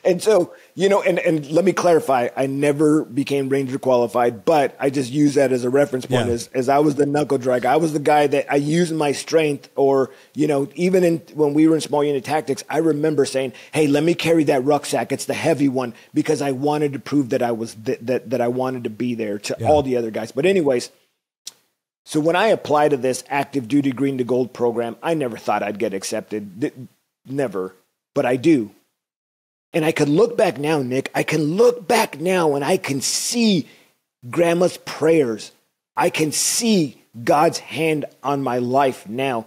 And so, and let me clarify, I never became Ranger qualified, but I just use that as a reference point as I was the knuckle drag. I was the guy that I used my strength or, even when we were in small unit tactics, I remember saying, hey, let me carry that rucksack. It's the heavy one because I wanted to prove that I was that I wanted to be there to all the other guys. But anyways, so when I applied to this active duty green to gold program, I never thought I'd get accepted. Never. But I do. And I can look back now, Nick. I can look back now and I can see grandma's prayers. I can see God's hand on my life now.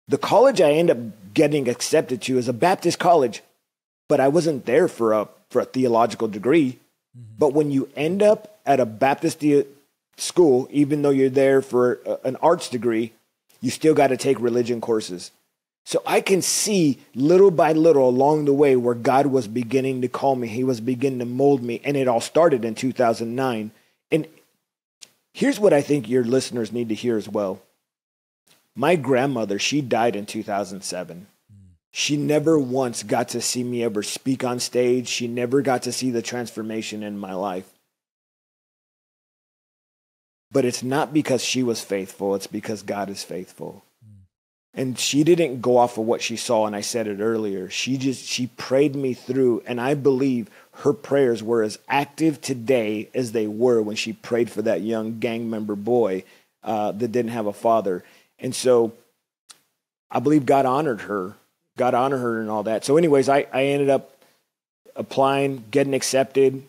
The college I end up getting accepted to is a Baptist college, but I wasn't there for a theological degree. Mm-hmm. But when you end up at a Baptist school, even though you're there for an arts degree, you still got to take religion courses. So I can see little by little along the way where God was beginning to call me. He was beginning to mold me. And it all started in 2009. And here's what I think your listeners need to hear as well. My grandmother, she died in 2007. She never once got to see me ever speak on stage. She never got to see the transformation in my life. But it's not because she was faithful. It's because God is faithful. And she didn't go off of what she saw, and I said it earlier. She prayed me through, and I believe her prayers were as active today as they were when she prayed for that young gang member boy that didn't have a father. And so I believe God honored her. God honored her and all that. So anyways, I ended up applying, getting accepted,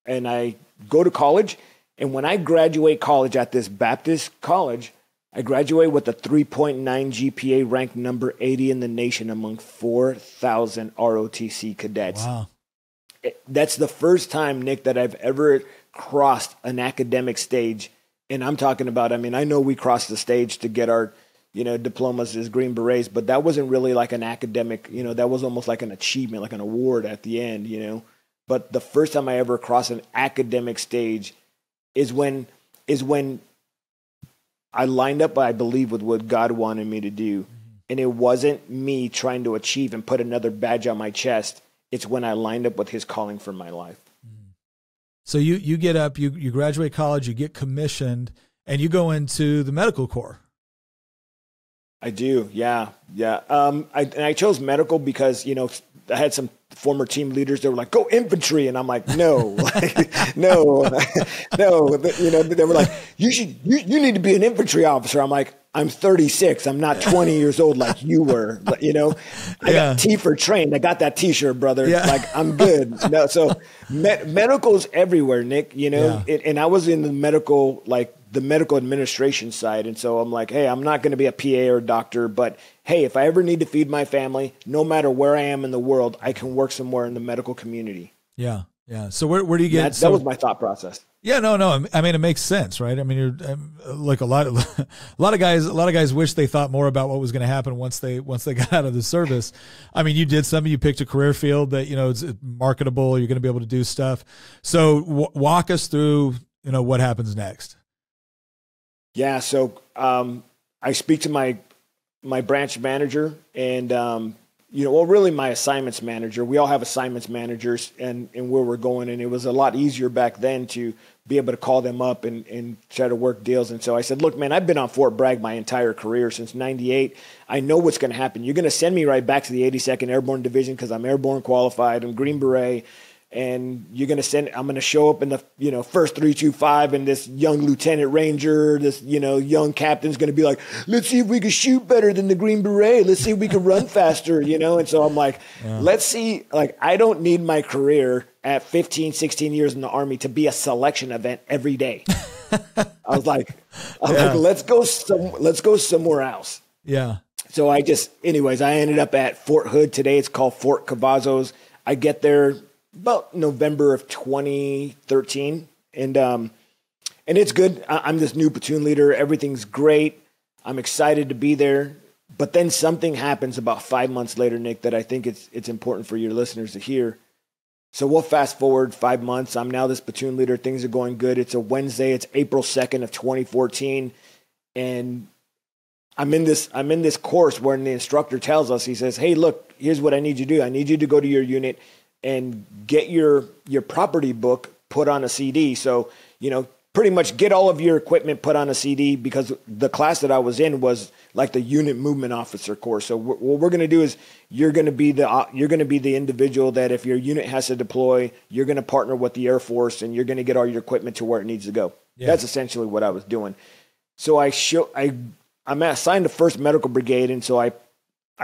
and I go to college. And when I graduate college at this Baptist college, I graduated with a 3.9 GPA, ranked number 80 in the nation among 4,000 ROTC cadets. Wow. That's the first time, Nick, that I've ever crossed an academic stage. And I'm talking about, I know we crossed the stage to get our, diplomas as Green Berets, but that wasn't really like an academic, that was almost like an achievement, like an award at the end, But the first time I ever crossed an academic stage is when I lined up, I believe, with what God wanted me to do. And it wasn't me trying to achieve and put another badge on my chest. It's when I lined up with his calling for my life. So you get up, you graduate college, you get commissioned, and you go into the medical corps. I do, yeah. I chose medical because, I had some former team leaders that were like, go infantry. And I'm like, no, no. They were like, you need to be an infantry officer. I'm like, I'm 36. I'm not 20 years old like you were, I got T for trained. I got that t-shirt, brother. Yeah. Like I'm good. No, so medical's everywhere, Nick, and I was in the medical administration side. And so I'm like, hey, I'm not going to be a PA or a doctor, but hey, if I ever need to feed my family, no matter where I am in the world, I can work somewhere in the medical community. Yeah. Yeah. So where do you get, that was my thought process. Yeah, no. It makes sense, right? You're like a lot of guys wish they thought more about what was going to happen once they got out of the service. You did something, you picked a career field that, it's marketable. You're going to be able to do stuff. So walk us through, what happens next. Yeah. So, I speak to my branch manager and, really my assignments manager. We all have assignments managers and where we're going. And it was a lot easier back then to be able to call them up and try to work deals. And so I said, look, man, I've been on Fort Bragg my entire career since 98. I know what's going to happen. You're going to send me right back to the 82nd Airborne Division because I'm airborne qualified. I'm Green Beret. And I'm going to show up in the, first 325 and this young lieutenant ranger, this, young captain's going to be like, let's see if we can shoot better than the Green Beret. Let's see if we can run faster, And so I'm like, let's see, I don't need my career at 15, 16 years in the Army to be a selection event every day. I was like, let's go somewhere else. Yeah. So I ended up at Fort Hood. Today it's called Fort Cavazos. I get there about November of 2013. And it's good. I'm this new platoon leader. Everything's great. I'm excited to be there. But then something happens about 5 months later, Nick, that I think it's important for your listeners to hear. So we'll fast forward 5 months. I'm now this platoon leader. Things are going good. It's a Wednesday. It's April 2nd of 2014. And I'm in this course where the instructor tells us, he says, hey, look, here's what I need you to do. I need you to go to your unit and get your property book put on a CD. So, pretty much get all of your equipment put on a CD, because the class that I was in was like the unit movement officer course. So what we're going to do is you're going to be the individual that if your unit has to deploy, you're going to partner with the Air Force and you're going to get all your equipment to where it needs to go. Yeah. That's essentially what I was doing. So I'm assigned to 1st Medical Brigade, and so I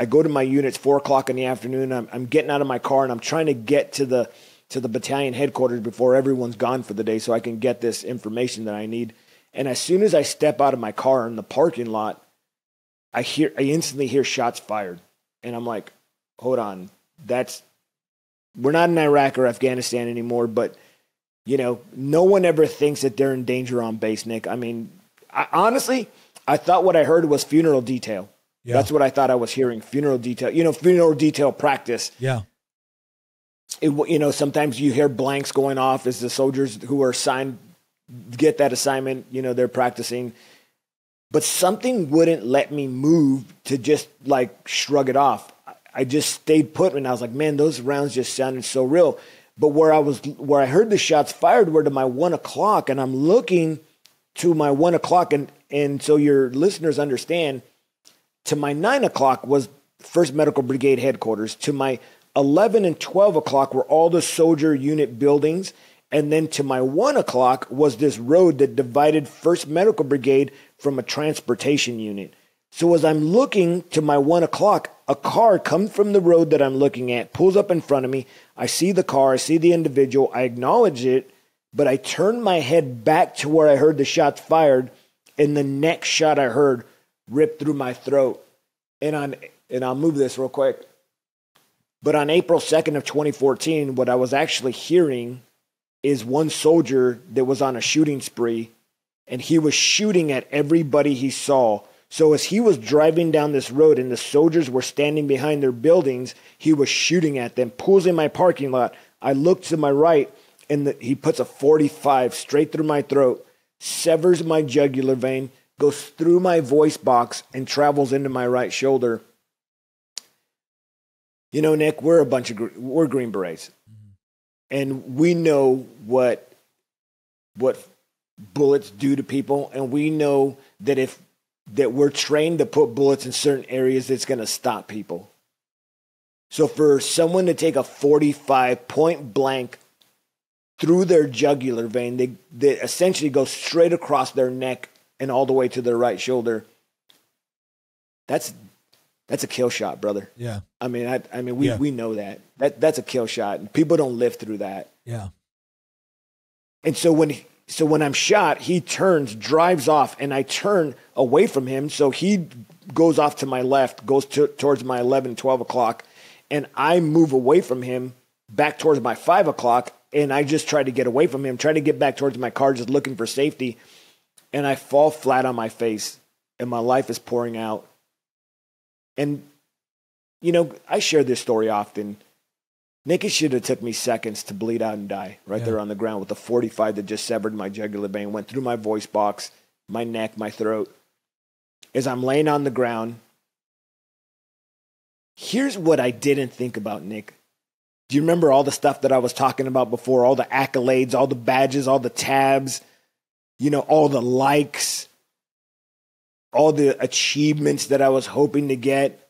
go to my unit. It's 4:00 in the afternoon. I'm getting out of my car and I'm trying to get to the battalion headquarters before everyone's gone for the day so I can get this information that I need. And as soon as I step out of my car in the parking lot, I instantly hear shots fired. And I'm like, hold on, we're not in Iraq or Afghanistan anymore, but no one ever thinks that they're in danger on base, Nick. I mean, honestly, I thought what I heard was funeral detail. Yeah. That's what I thought I was hearing, funeral detail, funeral detail practice. Yeah. Sometimes you hear blanks going off as the soldiers who are assigned get that assignment, they're practicing. But something wouldn't let me move to just like shrug it off. I just stayed put, and I was like, man, those rounds just sounded so real. But where I heard the shots fired were to my 1:00, and I'm looking to my 1:00, and so your listeners understand, to my 9:00 was 1st Medical Brigade headquarters. To my 11 and 12 o'clock were all the soldier unit buildings. And then to my 1:00 was this road that divided 1st Medical Brigade from a transportation unit. So as I'm looking to my 1:00, a car comes from the road that I'm looking at, pulls up in front of me. I see the car, I see the individual, I acknowledge it, but I turn my head back to where I heard the shots fired, and the next shot I heard ripped through my throat. And I'll move this real quick. But on April 2nd of 2014, what I was actually hearing is one soldier that was on a shooting spree, and he was shooting at everybody he saw. So as he was driving down this road and the soldiers were standing behind their buildings, he was shooting at them, pulls in my parking lot. I look to my right, and he puts a 45 straight through my throat, severs my jugular vein, goes through my voice box, and travels into my right shoulder. Nick, we're Green Berets. And we know what bullets do to people, and we know that we're trained to put bullets in certain areas that's going to stop people. So for someone to take a 45 point blank through their jugular vein, they essentially go straight across their neck and all the way to their right shoulder. That's a kill shot, brother. Yeah. We know that. That's a kill shot. People don't live through that. Yeah. And so when I'm shot, he turns, drives off, and I turn away from him. So he goes off to my left, goes towards my 11, 12 o'clock, and I move away from him back towards my 5 o'clock, and I just try to get away from him, try to get back towards my car, just looking for safety, and I fall flat on my face, and my life is pouring out. And, I share this story often. Nick, it should have took me seconds to bleed out and die there on the ground with a 45 that just severed my jugular vein, went through my voice box, my neck, my throat. As I'm laying on the ground, here's what I didn't think about, Nick. Do you remember all the stuff that I was talking about before? All the accolades, all the badges, all the tabs, all the likes, all the achievements that I was hoping to get,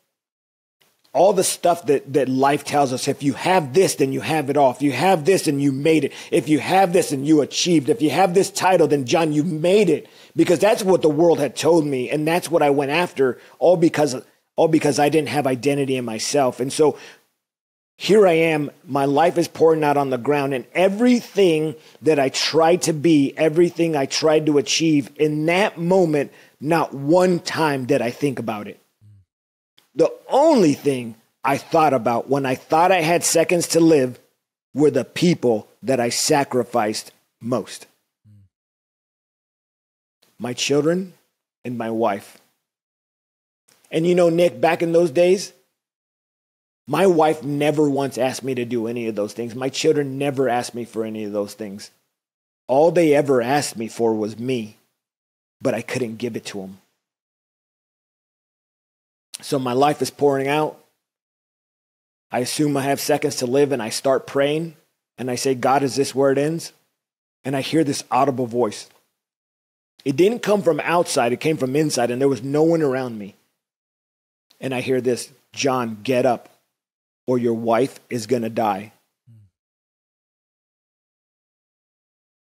all the stuff that life tells us. If you have this, then you have it all. If you have this, then you made it. If you have this, then you achieved. If you have this title, then John, you made it. Because that's what the world had told me, and that's what I went after, all because I didn't have identity in myself. And so here I am, my life is pouring out on the ground, and everything that I tried to be, everything I tried to achieve, in that moment, not one time did I think about it. The only thing I thought about when I thought I had seconds to live were the people that I sacrificed most. My children and my wife. And Nick, back in those days, my wife never once asked me to do any of those things. My children never asked me for any of those things. All they ever asked me for was me, but I couldn't give it to them. So my life is pouring out. I assume I have seconds to live, and I start praying, and I say, God, is this where it ends? And I hear this audible voice. It didn't come from outside, it came from inside, and there was no one around me. And I hear this, John, get up, or your wife is going to die.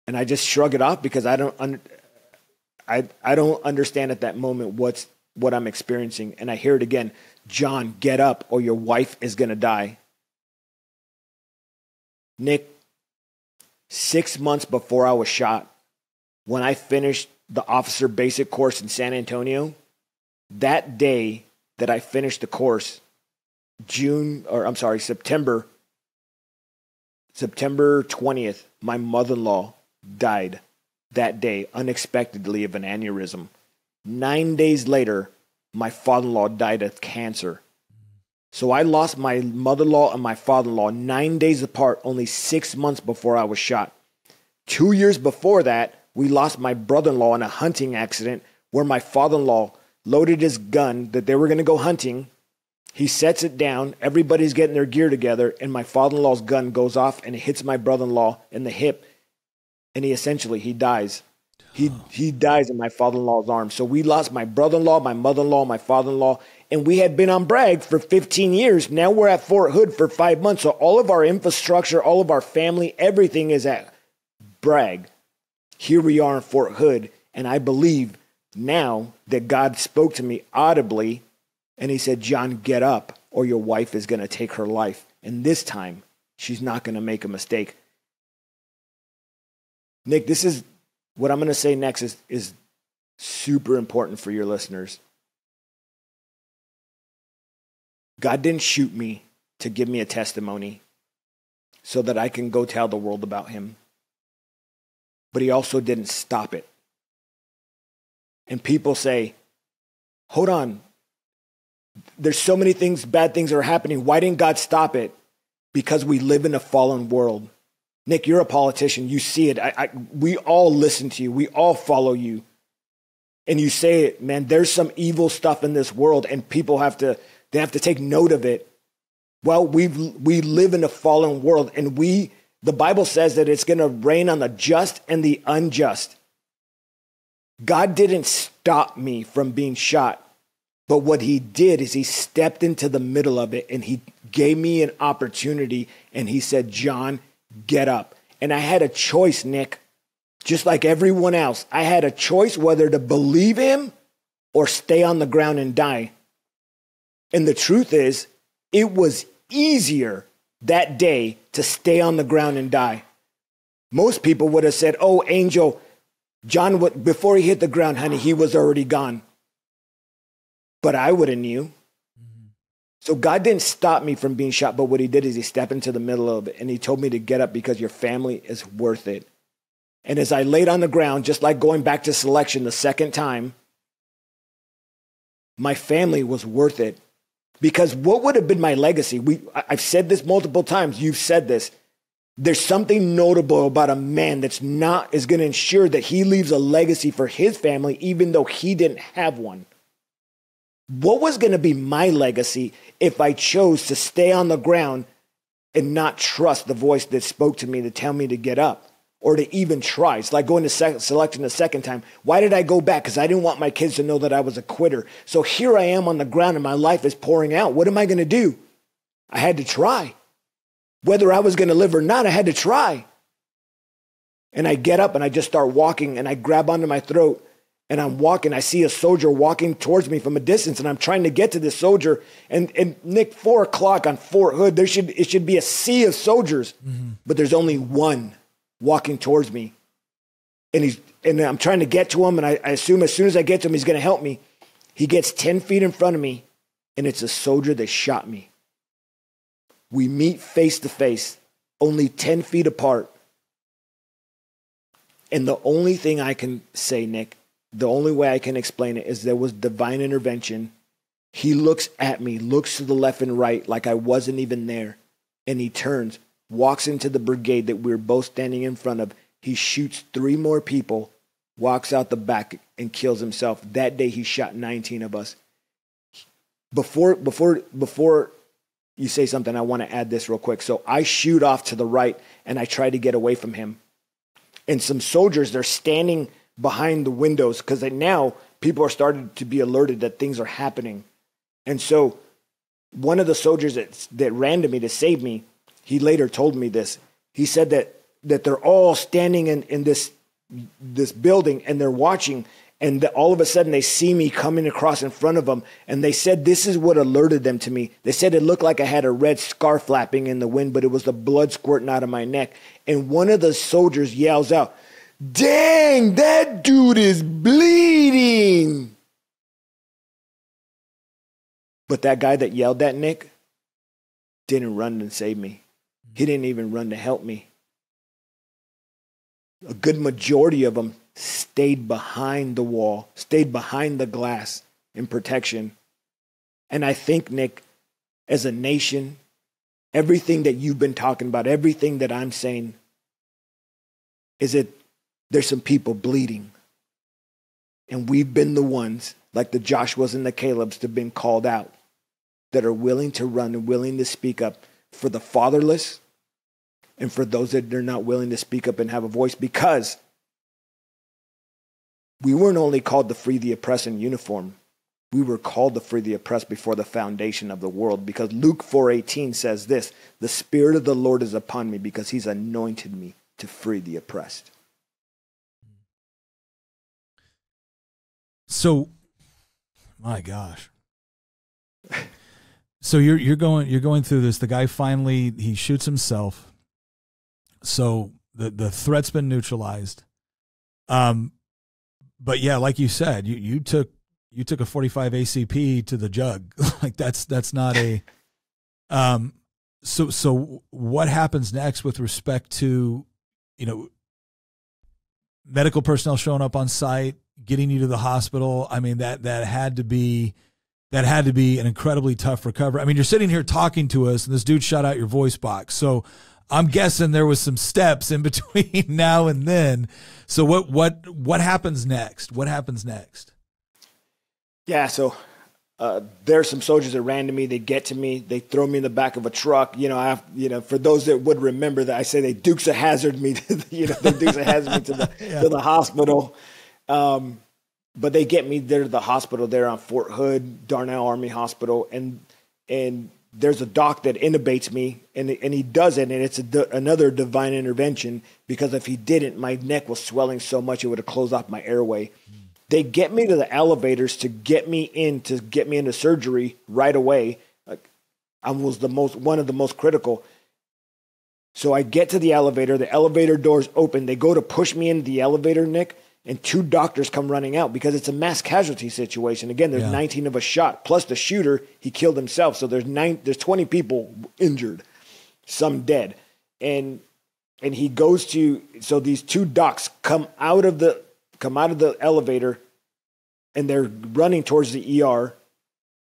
And I just shrug it off because I don't understand at that moment what I'm experiencing. And I hear it again, John, get up, or your wife is going to die. Nick, 6 months before I was shot, when I finished the officer basic course in San Antonio, that day that I finished the course, September 20th, my mother-in-law died that day unexpectedly of an aneurysm. 9 days later, my father-in-law died of cancer. So I lost my mother-in-law and my father-in-law 9 days apart, only 6 months before I was shot. 2 years before that, we lost my brother-in-law in a hunting accident where my father-in-law loaded his gun that they were going to go hunting. He sets it down. Everybody's getting their gear together, and my father-in-law's gun goes off, and it hits my brother-in-law in the hip, and he dies. He dies in my father-in-law's arms. So we lost my brother-in-law, my mother-in-law, my father-in-law, and we had been on Bragg for 15 years. Now we're at Fort Hood for 5 months. So all of our infrastructure, all of our family, everything is at Bragg. Here we are in Fort Hood, and I believe now that God spoke to me audibly, and he said, John, get up, or your wife is going to take her life. And this time, she's not going to make a mistake. Nick, this is what I'm going to say next is super important for your listeners. God didn't shoot me to give me a testimony so that I can go tell the world about him. But he also didn't stop it. And people say, hold on, there's so many things, bad things are happening. Why didn't God stop it? Because we live in a fallen world. Nick, you're a politician. You see it. We all listen to you. We all follow you. And you say it, man, there's some evil stuff in this world, and people have to take note of it. Well, we live in a fallen world, and the Bible says that it's going to rain on the just and the unjust. God didn't stop me from being shot, but what he did is he stepped into the middle of it, and he gave me an opportunity, and he said, John, get up. And I had a choice, Nick, just like everyone else. I had a choice whether to believe him or stay on the ground and die. And the truth is, it was easier that day to stay on the ground and die. Most people would have said, oh, Angel, John, before he hit the ground, honey, he was already gone. But I would have knew. So God didn't stop me from being shot, but what he did is he stepped into the middle of it, and he told me to get up because your family is worth it. And as I laid on the ground, just like going back to selection the second time, my family was worth it. Because what would have been my legacy? I've said this multiple times. You've said this. There's something notable about a man is going to ensure that he leaves a legacy for his family, even though he didn't have one. What was going to be my legacy if I chose to stay on the ground and not trust the voice that spoke to me to tell me to get up or to even try? It's like going to selection the second time. Why did I go back? Because I didn't want my kids to know that I was a quitter. So here I am on the ground and my life is pouring out. What am I going to do? I had to try. Whether I was going to live or not, I had to try. And I get up and I just start walking and I grab onto my throat. And I'm walking, I see a soldier walking towards me from a distance, and I'm trying to get to this soldier. And Nick, 4 o'clock on Fort Hood, it should be a sea of soldiers, but there's only one walking towards me. And I'm trying to get to him, and I assume as soon as I get to him, he's going to help me. He gets 10 feet in front of me, and it's a soldier that shot me. We meet face to face, only 10 feet apart. And the only thing I can say, Nick, the only way I can explain it is there was divine intervention. He looks at me, looks to the left and right like I wasn't even there. And he turns, walks into the brigade that we were both standing in front of. He shoots 3 more people, walks out the back and kills himself. That day he shot 19 of us. before you say something, I want to add this real quick. So I shoot off to the right and I try to get away from him. And some soldiers, they're standing behind the windows because now people are starting to be alerted that things are happening. And so one of the soldiers that ran to me to save me, he later told me this. He said that they're all standing in this building and they're watching, and all of a sudden they see me coming across in front of them, and they said this is what alerted them to me. They said it looked like I had a red scarf flapping in the wind, but it was the blood squirting out of my neck. And one of the soldiers yells out, "Dang, that dude is bleeding." But that guy that yelled that, Nick, didn't run and save me. He didn't even run to help me. A good majority of them stayed behind the wall, stayed behind the glass in protection. And I think, Nick, as a nation, everything that you've been talking about, everything that I'm saying, is that there's some people bleeding. And we've been the ones, like the Joshuas and the Calebs, that have been called out, that are willing to run and willing to speak up for the fatherless and for those that are not willing to speak up and have a voice, because we weren't only called to free the oppressed in uniform. We were called to free the oppressed before the foundation of the world, because Luke 4:18 says this, "The Spirit of the Lord is upon me because he's anointed me to free the oppressed." So, my gosh. So you're going through this. The guy finally, he shoots himself. So the threat's been neutralized. But yeah, like you said, you took a 45 ACP to the jug. Like that's not a so what happens next with respect to, medical personnel showing up on site, getting you to the hospital? I mean, that had to be an incredibly tough recovery. I mean, you're sitting here talking to us and this dude shot out your voice box. So I'm guessing there was some steps in between now and then. So what happens next? What happens next? Yeah, so there's some soldiers that ran to me. They get to me. They throw me in the back of a truck. For those that would remember that, I say they Dukes of Hazzard me. To the hospital. But they get me there to the hospital there on Fort Hood, Darnell Army Hospital, and there's a doc that intubates me, and he does it, and it's another divine intervention, because if he didn't, my neck was swelling so much it would have closed off my airway. They get me to the elevators to get me into surgery right away. I was one of the most critical. So I get to the elevator doors open. They go to push me into the elevator, Nick, and two doctors come running out because it's a mass casualty situation. Again, there's 19 of us shot, plus the shooter, he killed himself. So there's 20 people injured, some dead. And he goes to, so these two docs come out of the elevator, and they're running towards the ER.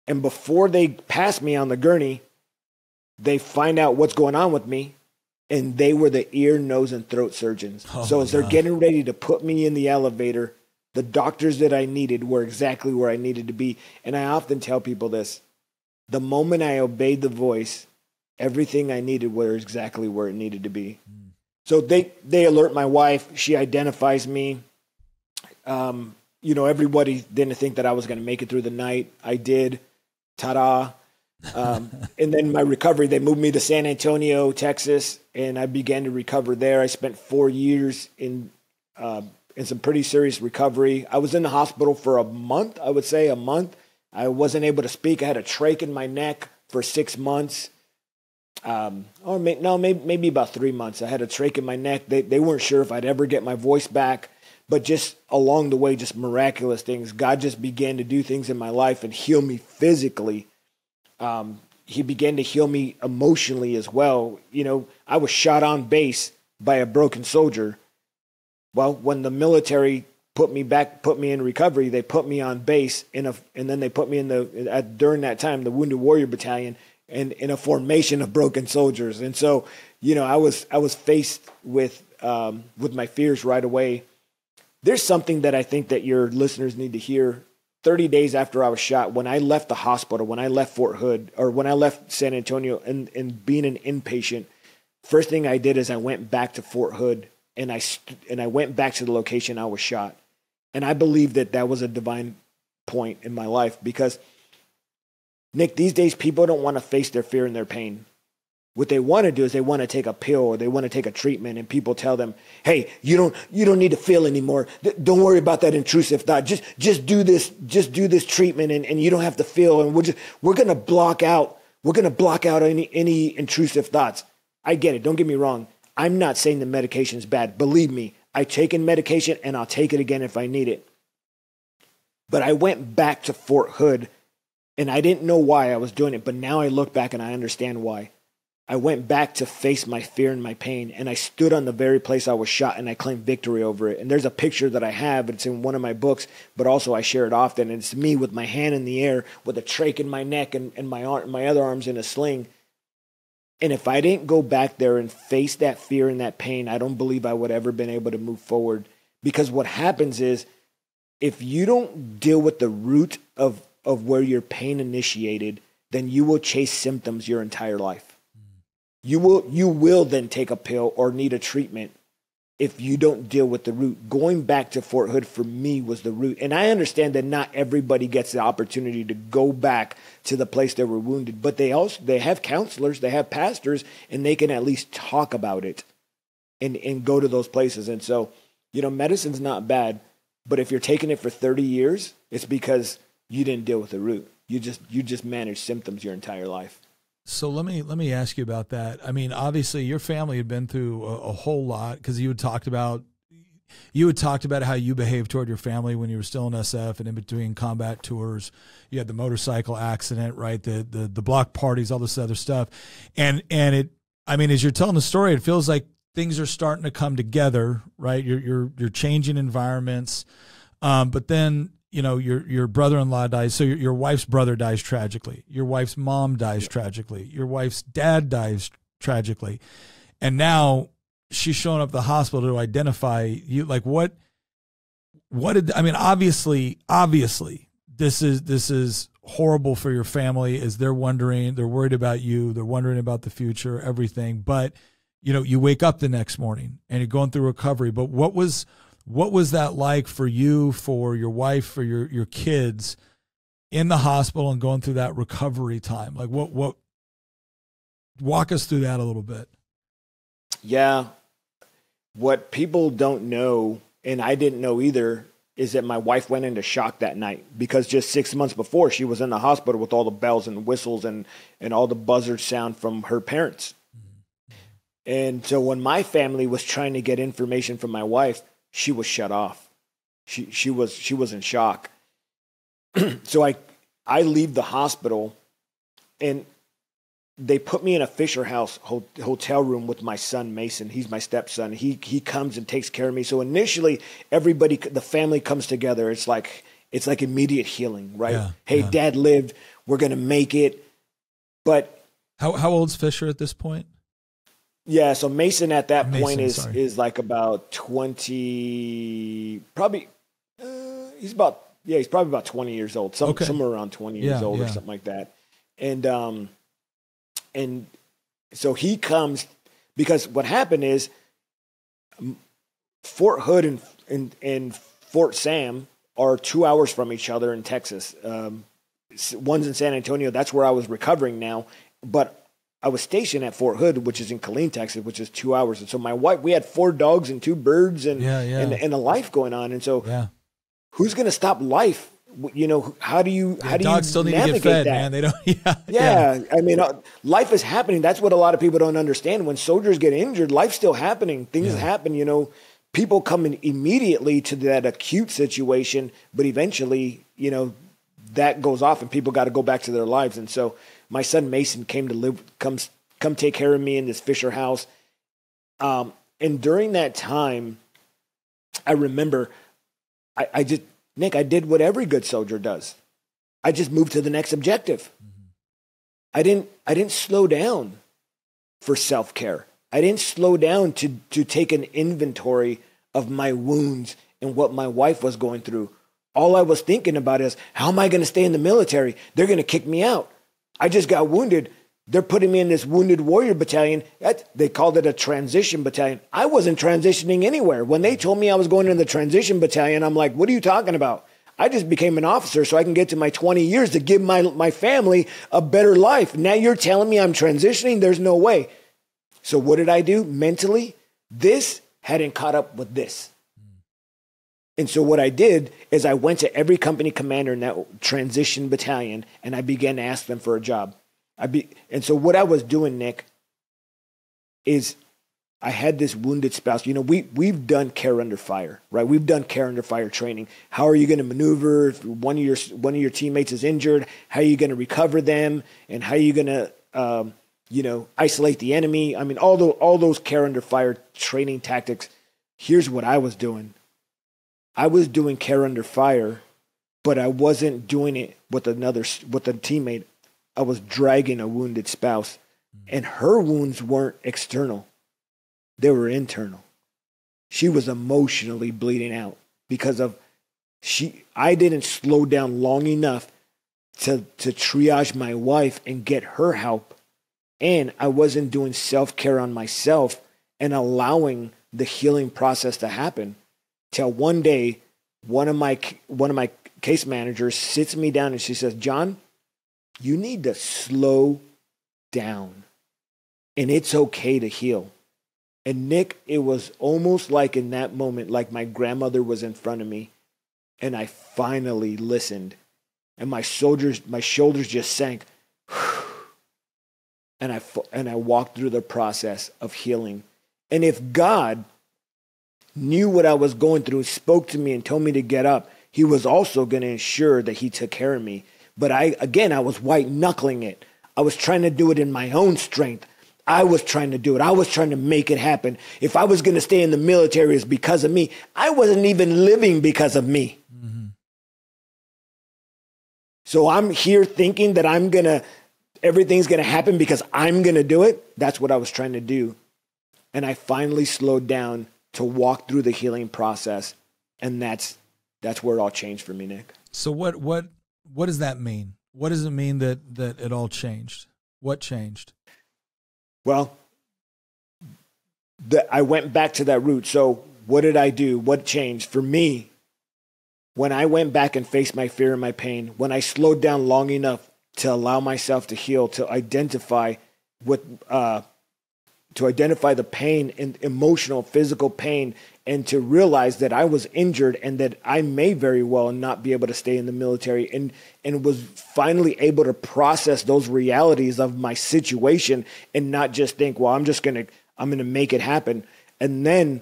And before they pass me on the gurney, they find out what's going on with me. And they were the ear, nose, and throat surgeons. So as they're getting ready to put me in the elevator, the doctors that I needed were exactly where I needed to be. And I often tell people this: the moment I obeyed the voice, everything I needed was exactly where it needed to be. So they alert my wife. She identifies me. Everybody didn't think that I was going to make it through the night. I did. Ta-da. And then my recovery, they moved me to San Antonio, Texas, and I began to recover there. I spent 4 years in some pretty serious recovery. I was in the hospital for a month, I would say a month. I wasn't able to speak. I had a trach in my neck for 6 months. Maybe about 3 months. I had a trach in my neck. They weren't sure if I'd ever get my voice back, but just along the way, just miraculous things. God just began to do things in my life and heal me physically. He began to heal me emotionally as well. I was shot on base by a broken soldier. Well, when the military put me in recovery, they put me on base and then they put me in during that time, the Wounded Warrior Battalion, and in a formation of broken soldiers. And so, I was faced with my fears right away. There's something that I think that your listeners need to hear. 30 days after I was shot, when I left the hospital, when I left Fort Hood, or when I left San Antonio and being an inpatient, first thing I did is I went back to Fort Hood and I went back to the location I was shot. And I believe that was a divine point in my life, because Nick, these days people don't want to face their fear and their pain. What they want to do is they want to take a pill or they want to take a treatment, and people tell them, "Hey, you don't need to feel anymore. Don't worry about that intrusive thought. Just do this treatment, and you don't have to feel. And we're gonna block out any intrusive thoughts." I get it. Don't get me wrong. I'm not saying the medication is bad. Believe me, I've taken medication and I'll take it again if I need it. But I went back to Fort Hood, and I didn't know why I was doing it, but now I look back and I understand why. I went back to face my fear and my pain, and I stood on the very place I was shot, and I claimed victory over it. And there's a picture that I have. It's in one of my books, but also I share it often. And it's me with my hand in the air with a trach in my neck and my other arms in a sling. And if I didn't go back there and face that fear and that pain, I don't believe I would ever been able to move forward. Because what happens is, if you don't deal with the root of where your pain initiated, then you will chase symptoms your entire life. You will then take a pill or need a treatment if you don't deal with the root. Going back to Fort Hood for me was the root. And I understand that not everybody gets the opportunity to go back to the place they were wounded, but they have counselors, they have pastors, and they can at least talk about it and go to those places. And so, medicine's not bad, but if you're taking it for 30 years, it's because you didn't deal with the root. You just managed symptoms your entire life. So let me ask you about that. I mean, obviously your family had been through a whole lot, because you had talked about how you behaved toward your family when you were still in SF and in between combat tours. You had the motorcycle accident, right? The block parties, all this other stuff. And as you're telling the story, it feels like things are starting to come together, right? You're changing environments. But then, your brother-in-law dies. So your wife's brother dies tragically. Your wife's mom dies tragically. Your wife's dad dies tragically. And now she's showing up at the hospital to identify you. Like obviously this is horrible for your family, as they're worried about you. They're wondering about the future, everything. But, you wake up the next morning and you're going through recovery. But what was that like for you, for your wife, for your kids in the hospital and going through that recovery time? Like walk us through that a little bit. Yeah. What people don't know, and I didn't know either, is that my wife went into shock that night, because just 6 months before she was in the hospital with all the bells and whistles and all the buzzer sound from her parents. And so when my family was trying to get information from my wife, she was shut off. She was in shock. So I leave the hospital, and they put me in a Fisher House hotel room with my son Mason. He's my stepson. He comes and takes care of me. So initially, the family comes together. It's like immediate healing, right? Yeah, hey, yeah. Dad lived. We're gonna make it. But how old's Fisher at this point? Yeah, so Mason at that point is like about 20, probably. He's probably about 20 years old, somewhere around 20 years old or something like that. And so he comes, because what happened is Fort Hood and Fort Sam are 2 hours from each other in Texas. One's in San Antonio. That's where I was recovering now, but I was stationed at Fort Hood, which is in Killeen, Texas, which is 2 hours. And so my wife, we had 4 dogs and 2 birds and a life going on. And so who's going to stop life? How do you dogs still need to get fed, man. They don't. I mean, life is happening. That's what a lot of people don't understand. When soldiers get injured, life's still happening. Things happen. People come in immediately to that acute situation, but eventually, that goes off and people got to go back to their lives. And so my son Mason came to come take care of me in this Fisher house. And during that time, I remember I did what every good soldier does. I just moved to the next objective. I didn't slow down for self-care. I didn't slow down to take an inventory of my wounds and what my wife was going through. all I was thinking about is, how am I going to stay in the military? They're going to kick me out. I just got wounded. They're putting me in this wounded warrior battalion. They called it a transition battalion. I wasn't transitioning anywhere. When they told me I was going in the transition battalion, I'm like, what are you talking about? I just became an officer so I can get to my 20 years to give my family a better life. Now you're telling me I'm transitioning? There's no way. So what did I do mentally? This hadn't caught up with this. And so what I did is I went to every company commander in that transition battalion and I began to ask them for a job. And so what I was doing, Nick, is I had this wounded spouse. You know, we've done care under fire, right? We've done care under fire training. How are you going to maneuver if one of your teammates is injured? How are you going to recover them? And how are you going to, isolate the enemy? I mean, all those care under fire training tactics. Here's what I was doing. I was doing care under fire, but I wasn't doing it with a teammate. I was dragging a wounded spouse, and her wounds weren't external. They were internal. She was emotionally bleeding out because I didn't slow down long enough to triage my wife and get her help. And I wasn't doing self-care on myself and allowing the healing process to happen. Till one day, one of my case managers sits me down and she says, John, you need to slow down, and it's okay to heal. And Nick, it was almost like in that moment, like my grandmother was in front of me, and I finally listened, and my shoulders just sank, and I walked through the process of healing. And if God knew what I was going through, spoke to me and told me to get up, he was also going to ensure that he took care of me. But I was white knuckling it. I was trying to do it in my own strength. I was trying to do it. I was trying to make it happen. If I was going to stay in the military, it's because of me. I wasn't even living because of me. Mm-hmm. So I'm here thinking that everything's going to happen because I'm going to do it. That's what I was trying to do. And I finally slowed down to walk through the healing process. And that's where it all changed for me, Nick. So what does that mean? What does it mean that it all changed? What changed? Well, I went back to that root. So what did I do? What changed? For me, when I went back and faced my fear and my pain, when I slowed down long enough to allow myself to heal, to identify the pain and emotional, physical pain, and to realize that I was injured and that I may very well not be able to stay in the military, and was finally able to process those realities of my situation and not just think, well, I'm going to make it happen. And then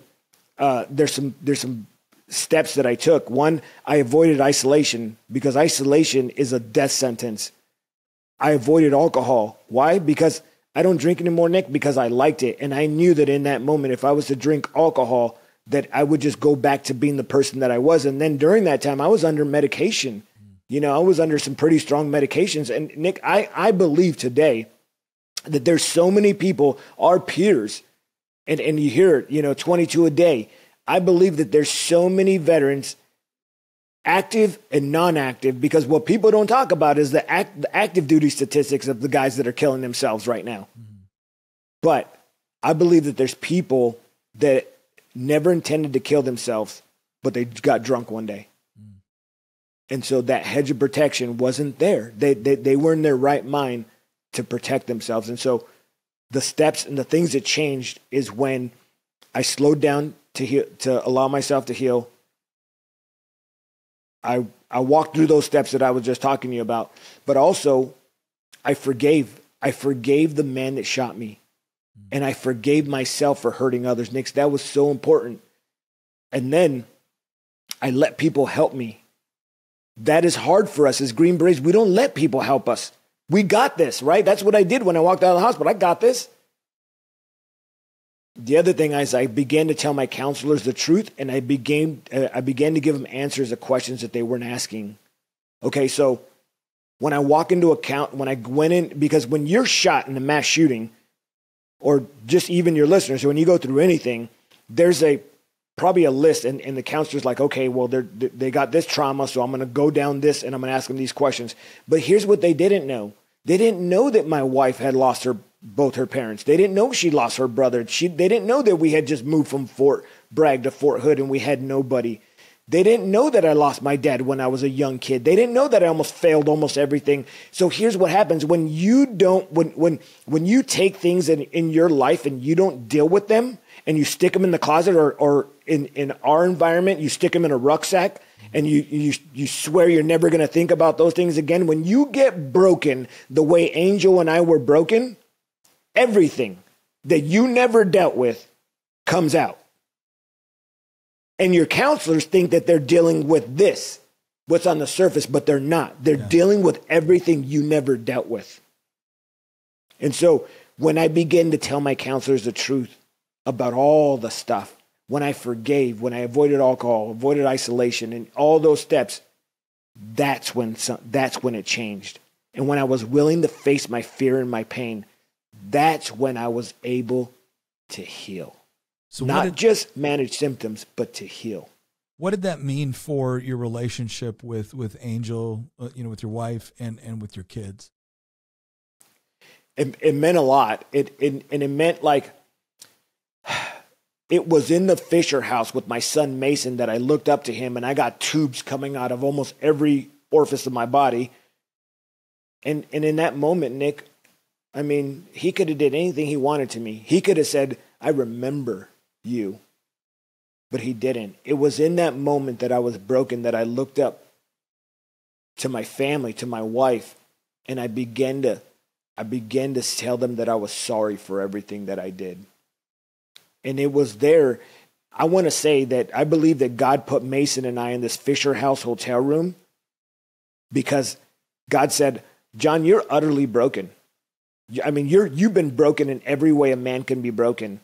there's some steps that I took. One, I avoided isolation because isolation is a death sentence. I avoided alcohol. Why? Because I don't drink anymore, Nick, because I liked it. And I knew that in that moment, if I was to drink alcohol, that I would just go back to being the person that I was. And then during that time, I was under medication. I was under some pretty strong medications. And Nick, I believe today that there's so many people, our peers, and you hear it, 22 a day. I believe that there's so many veterans, active and non-active, because what people don't talk about is the active duty statistics of the guys that are killing themselves right now. Mm-hmm. But I believe that there's people that never intended to kill themselves, but they got drunk one day. Mm. And so that hedge of protection wasn't there. They were in their right mind to protect themselves. And so the steps and the things that changed is when I slowed down to allow myself to heal. I walked through those steps that I was just talking to you about, but also I forgave the man that shot me, and I forgave myself for hurting others. Nick, that was so important. And then I let people help me. That is hard for us as Green Berets. We don't let people help us. We got this, right? That's what I did when I walked out of the hospital. I got this. The other thing is I began to tell my counselors the truth, and I began to give them answers to questions that they weren't asking. Okay, so when I walk into when I went in, because when you're shot in a mass shooting, or just even your listeners, when you go through anything, there's a probably a list, and the counselor's like, okay, well, they got this trauma, so I'm going to go down this, and I'm going to ask them these questions. But here's what they didn't know. They didn't know that my wife had lost both her parents. They didn't know she lost her brother. They didn't know that we had just moved from Fort Bragg to Fort Hood and we had nobody. They didn't know that I lost my dad when I was a young kid. They didn't know that I almost failed almost everything. So here's what happens when you don't, when you take things in your life and you don't deal with them and you stick them in the closet, or in our environment, you stick them in a rucksack, and you swear you're never going to think about those things again. When you get broken the way Angel and I were broken, everything that you never dealt with comes out. And your counselors think that they're dealing with this, what's on the surface, but they're not. They're dealing with everything you never dealt with. And so when I begin to tell my counselors the truth about all the stuff, when I forgave, when I avoided alcohol, avoided isolation, and all those steps, that's when it changed. And when I was willing to face my fear and my pain, that's when I was able to heal. So not just manage symptoms, but to heal. What did that mean for your relationship with Angel, with your wife and with your kids? It meant a lot. It meant like, it was in the Fisher house with my son Mason that I looked up to him, and I got tubes coming out of almost every orifice of my body. And in that moment, Nick, I mean, he could have did anything he wanted to me. He could have said, I remember you. But he didn't. It was in that moment that I was broken that I looked up to my family, to my wife, and I began to tell them that I was sorry for everything that I did. And it was there. I want to say that I believe that God put Mason and I in this Fisher House hotel room because God said, John, you're utterly broken. I mean, you've been broken in every way a man can be broken.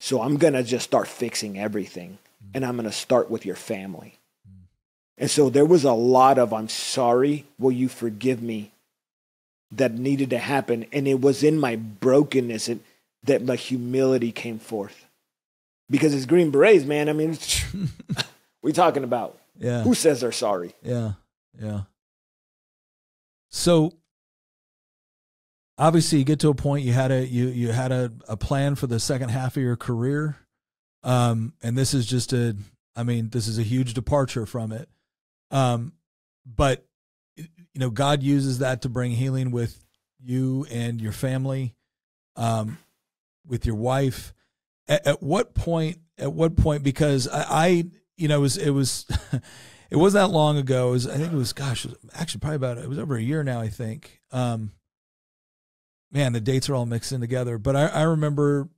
So I'm going to just start fixing everything. And I'm going to start with your family. And so there was a lot of, I'm sorry, will you forgive me, that needed to happen. And it was in my brokenness that my humility came forth. Because it's Green Berets, man. I mean, what are we talking about? Yeah. Who says they're sorry? Yeah. Yeah. So obviously you get to a point, you had a plan for the second half of your career. And this is just this is a huge departure from it. But God uses that to bring healing with you and your family, with your wife. At what point, because it was, it wasn't that long ago. I think it was actually probably it was over a year now, I think. Man, the dates are all mixed in together, but I remember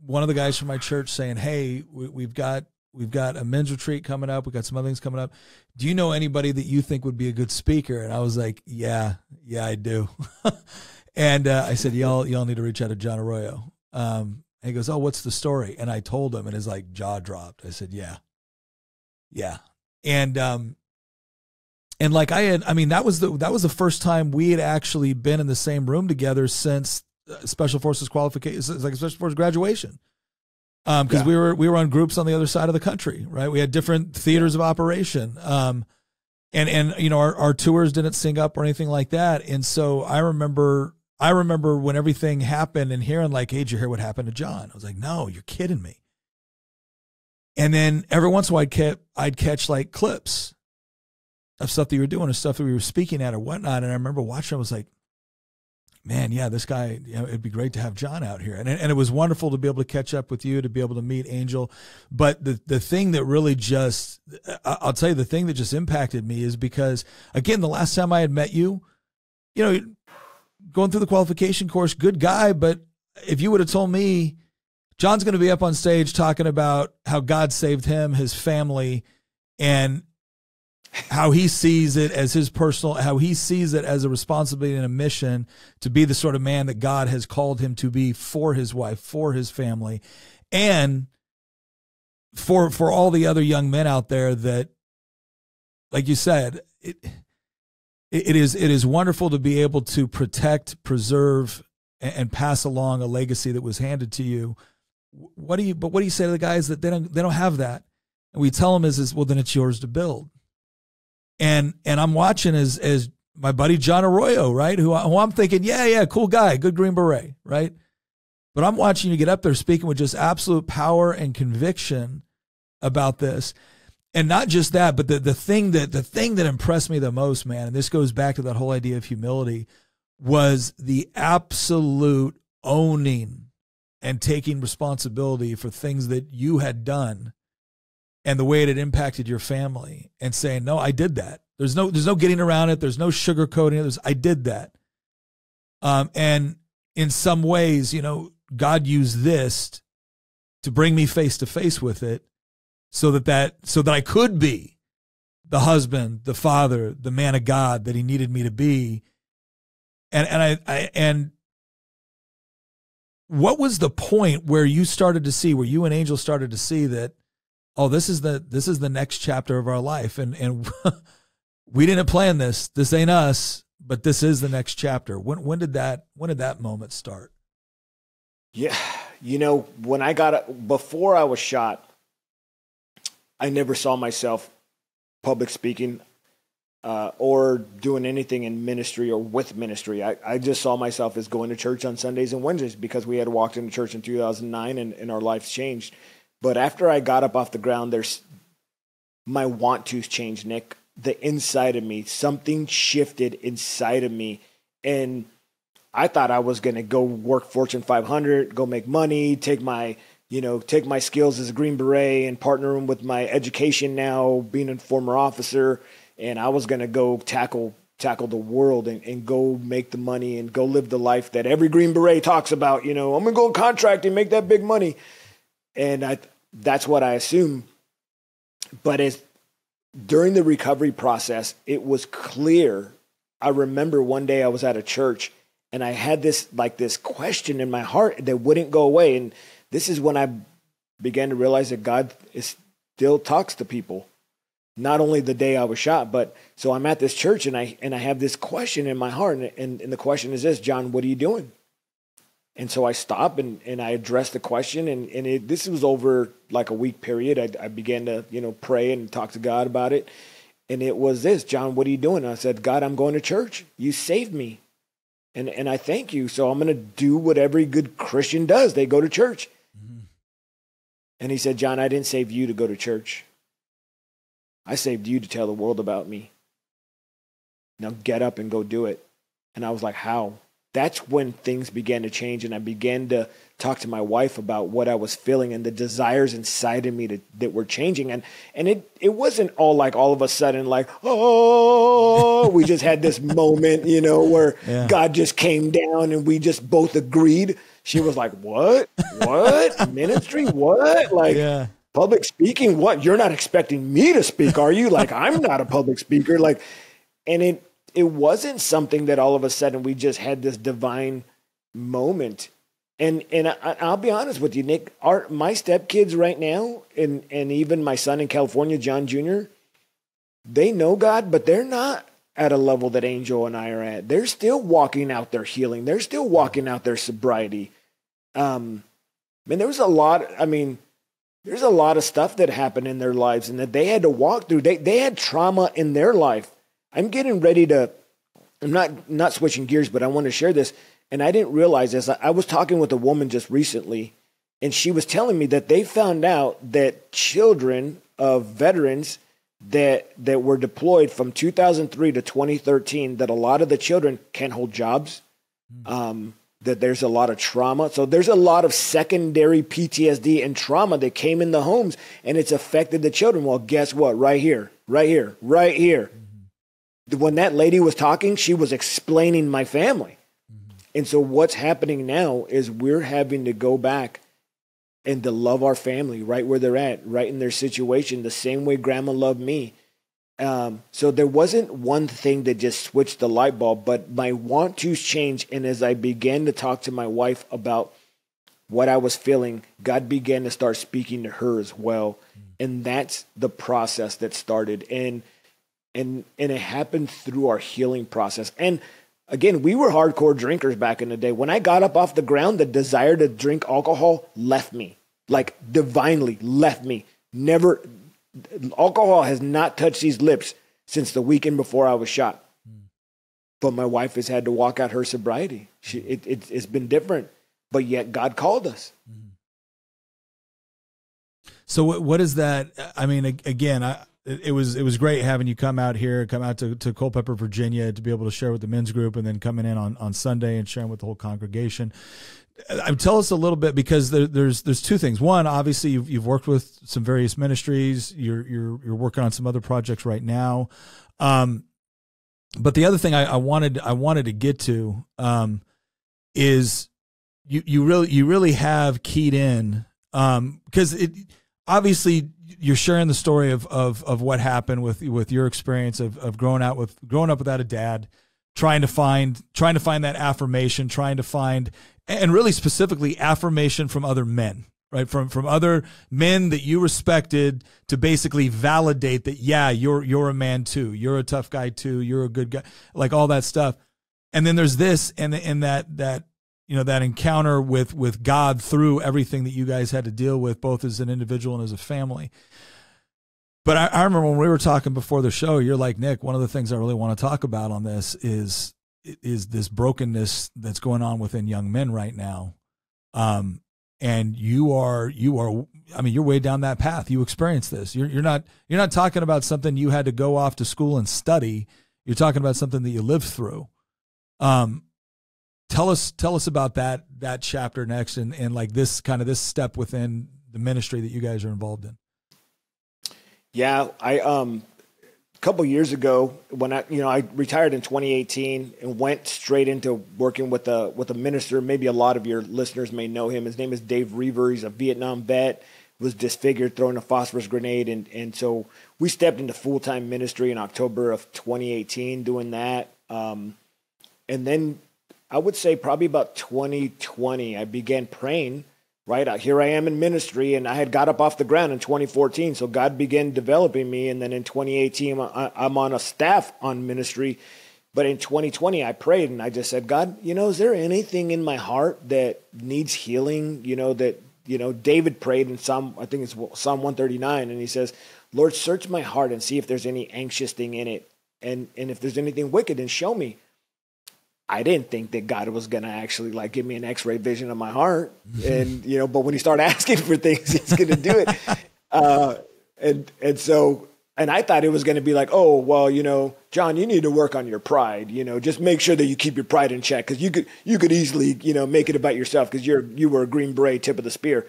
one of the guys from my church saying, hey, we've got a men's retreat coming up. We've got some other things coming up. Do you know anybody that you think would be a good speaker? And I was like, yeah, I do. And I said, y'all need to reach out to John Arroyo. And he goes, oh, what's the story? And I told him, and his jaw dropped. I said, yeah. And that was the first time we had actually been in the same room together since Special Forces qualification, Special Forces graduation. Because we were on groups on the other side of the country, right? We had different theaters of operation. And our tours didn't sync up or anything like that. And so I remember when everything happened and hearing hey, did you hear what happened to John? I was like, no, you're kidding me. And then every once in a while I'd catch clips of stuff that you were doing or stuff that we were speaking at or whatnot. And I remember watching, I was like, man, yeah, this guy, it'd be great to have John out here. And it was wonderful to be able to catch up with you, to be able to meet Angel. But the thing that really I'll tell you, the thing that just impacted me is because, again, the last time I had met you, going through the qualification course, good guy. But if you would have told me John's going to be up on stage talking about how God saved him, his family, and how he sees it as how he sees it as a responsibility and a mission to be the sort of man that God has called him to be for his wife, for his family, and for all the other young men out there that, like you said, it is wonderful to be able to protect, preserve, and pass along a legacy that was handed to you what do you say to the guys that they don't have that? And we tell them is well, then it's yours to build. And I'm watching as my buddy John Arroyo, right? Who I'm thinking, yeah, cool guy, good Green Beret, right? But I'm watching you get up there speaking with just absolute power and conviction about this. And not just that, but the thing that impressed me the most, man, and this goes back to that whole idea of humility, was the absolute owning and taking responsibility for things that you had done and the way it had impacted your family, and saying, no, I did that. There's no getting around it. There's no sugarcoating it. I did that. And in some ways, God used this to bring me face to face with it, so that I could be the husband, the father, the man of God that he needed me to be. And what was the point where you and Angel started to see that, oh, this is the next chapter of our life, and we didn't plan this. This ain't us, but this is the next chapter. When did that moment start? Yeah, before I was shot, I never saw myself public speaking or doing anything in ministry or with ministry. I just saw myself as going to church on Sundays and Wednesdays because we had walked into church in 2009 and our lives changed. But after I got up off the ground, my want to's changed, Nick. The inside of me, something shifted inside of me. And I thought I was going to go work Fortune 500, go make money, take my skills as a Green Beret and partner them with my education now, being a former officer. And I was going to go tackle the world and go make the money and go live the life that every Green Beret talks about. I'm going to go contract and make that big money. And that's what I assumed. But during the recovery process, it was clear. I remember one day I was at a church and I had this question in my heart that wouldn't go away. And this is when I began to realize that God still talks to people. Not only the day I was shot, but so I'm at this church and I have this question in my heart. And the question is this: John, what are you doing? And so I stopped and I addressed the question. And this was over like a week period. I began to, pray and talk to God about it. And it was this: John, what are you doing? And I said, God, I'm going to church. You saved me. And I thank you. So I'm going to do what every good Christian does. They go to church. Mm-hmm. And he said, John, I didn't save you to go to church. I saved you to tell the world about me. Now get up and go do it. And I was like, how? That's when things began to change. And I began to talk to my wife about what I was feeling and the desires inside of me that were changing. And it wasn't all of a sudden we just had this moment, where God just came down and we just both agreed. She was like, what? Ministry? What? Public speaking? What? You're not expecting me to speak, are you? I'm not a public speaker. And it wasn't something that all of a sudden we just had this divine moment. And I'll be honest with you, Nick, my stepkids right now, and even my son in California, John Jr., they know God, but they're not at a level that Angel and I are at. They're still walking out their healing. They're still walking out their sobriety. There's a lot of stuff that happened in their lives and that they had to walk through. They had trauma in their life. I'm getting ready to, I'm not switching gears, but I want to share this. And I didn't realize this. I was talking with a woman just recently, and she was telling me that they found out that children of veterans that were deployed from 2003 to 2013, that a lot of the children can't hold jobs, that there's a lot of trauma. So there's a lot of secondary PTSD and trauma that came in the homes, and it's affected the children. Well, guess what? Right here. When that lady was talking, she was explaining my family. And so what's happening now is we're having to go back and to love our family right where they're at, right in their situation, the same way grandma loved me. So there wasn't one thing that just switched the light bulb, but my want to's changed. And as I began to talk to my wife about what I was feeling, God began to start speaking to her as well. And that's the process that started. And it happened through our healing process. And again, we were hardcore drinkers back in the day. When I got up off the ground, the desire to drink alcohol left me. like divinely left me. Never, alcohol has not touched these lips since the weekend before I was shot. But my wife has had to walk out her sobriety. It's been different, but yet God called us. So what is that? I mean, again, it was great having you come out here, come out to Culpeper, Virginia, to be able to share with the men's group, and then coming in on Sunday and sharing with the whole congregation. Tell us a little bit, because there's two things. One, obviously you've worked with some various ministries. You're working on some other projects right now. But the other thing I wanted to get to is you really have keyed in, because it obviously you're sharing the story of what happened with your experience of growing up without a dad, trying to find that affirmation, trying to find, and really specifically affirmation from other men, right? From other men that you respected, to basically validate that, yeah, you're a man too. You're a tough guy too. You're a good guy, like all that stuff. And then there's this, and that, you know, that encounter with God through everything that you guys had to deal with, both as an individual and as a family. But I remember when we were talking before the show, you're like, Nick, one of the things I really want to talk about on this is this brokenness that's going on within young men right now. And you are, I mean, you're way down that path. You experienced this. You're not talking about something you had to go off to school and study. You're talking about something that you lived through. Tell us about that chapter next, and like this step within the ministry that you guys are involved in. Yeah, a couple years ago, when I retired in 2018 and went straight into working with a minister. Maybe a lot of your listeners may know him. His name is Dave Reaver. He's a Vietnam vet, was disfigured throwing a phosphorus grenade, and so we stepped into full-time ministry in October of 2018 doing that. And then I would say probably about 2020, I began praying. Right, here I am in ministry, and I had got up off the ground in 2014. So God began developing me, and then in 2018, I'm on a staff on ministry. But in 2020, I prayed, and I just said, God, is there anything in my heart that needs healing? David prayed in Psalm 139, and he says, Lord, search my heart and see if there's any anxious thing in it, and if there's anything wicked, then show me. I didn't think that God was going to actually like give me an x-ray vision of my heart. And, but when you start asking for things, he's going to do it. And I thought it was going to be like, oh, well, John, you need to work on your pride, just make sure that you keep your pride in check. Cause you could easily, make it about yourself, cause you were a Green Beret, tip of the spear.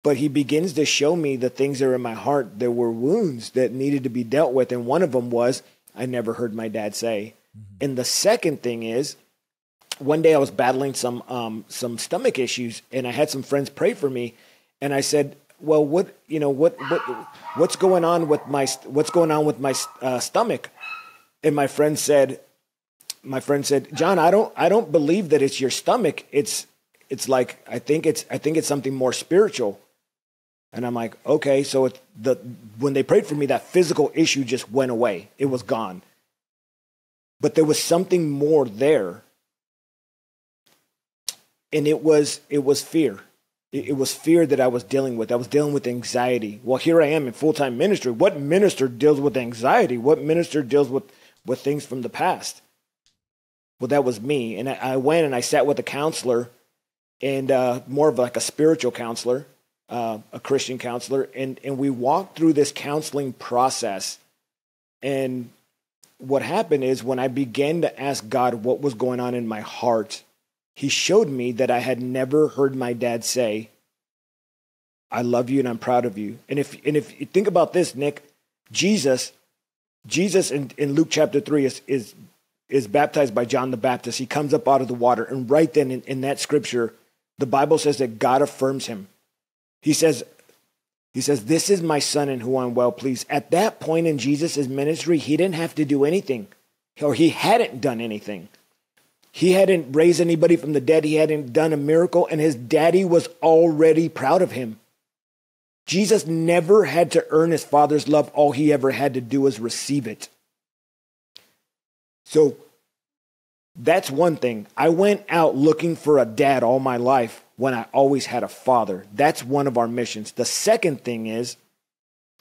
But he begins to show me the things that are in my heart. There were wounds that needed to be dealt with. And one of them was, I never heard my dad say. And the second thing is, one day I was battling some stomach issues, and I had some friends pray for me, and I said, "Well, what's going on with my stomach?" And my friend said, "John, I don't believe that it's your stomach. It's like I think it's something more spiritual." And I'm like, "Okay." So when they prayed for me, that physical issue just went away. It was gone. But there was something more there. And it was fear. It was fear that I was dealing with. I was dealing with anxiety. Well, here I am in full-time ministry. What minister deals with anxiety? What minister deals with things from the past? Well, that was me. And I went and I sat with a counselor, and more of like a spiritual counselor, a Christian counselor. And we walked through this counseling process. And what happened is, when I began to ask God what was going on in my heart, he showed me that I had never heard my dad say, I love you and I'm proud of you. And if you think about this, Nick, Jesus in Luke chapter 3 is baptized by John the Baptist. He comes up out of the water. And right then in that scripture, the Bible says that God affirms him. He says, this is my son in whom I'm well pleased. At that point in Jesus' ministry, he didn't have to do anything, or he hadn't done anything. He hadn't raised anybody from the dead. He hadn't done a miracle, and his daddy was already proud of him. Jesus never had to earn his father's love. All he ever had to do was receive it. So that's one thing. I went out looking for a dad all my life when I always had a father. That's one of our missions. The second thing is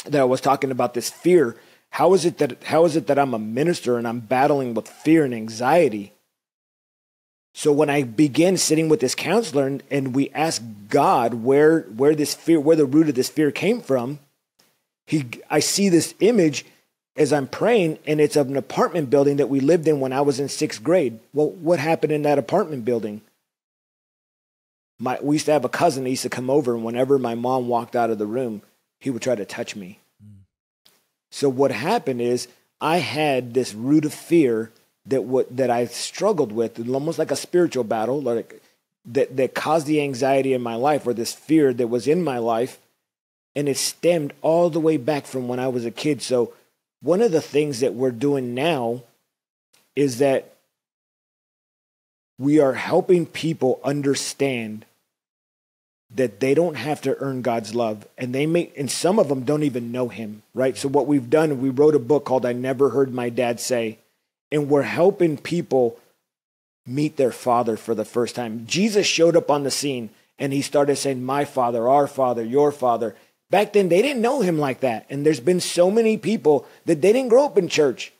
that I was talking about this fear. How is it that I'm a minister and I'm battling with fear and anxiety? So when I began sitting with this counselor and we asked God where this fear, where the root of this fear came from, I see this image as I'm praying, and it's of an apartment building that we lived in when I was in 6th grade. Well, what happened in that apartment building? We used to have a cousin that used to come over, and whenever my mom walked out of the room, he would try to touch me. So what happened is I had this root of fear that I struggled with, almost like a spiritual battle, like that caused the anxiety in my life, or this fear that was in my life, and it stemmed all the way back from when I was a kid. So one of the things that we're doing now is that we are helping people understand that they don't have to earn God's love, and some of them don't even know him, right? So what we've done, we wrote a book called I Never Heard My Dad Say, and we're helping people meet their father for the first time. Jesus showed up on the scene and he started saying, my father, our father, your father. Back then, they didn't know him like that. And there's been so many people that they didn't grow up in church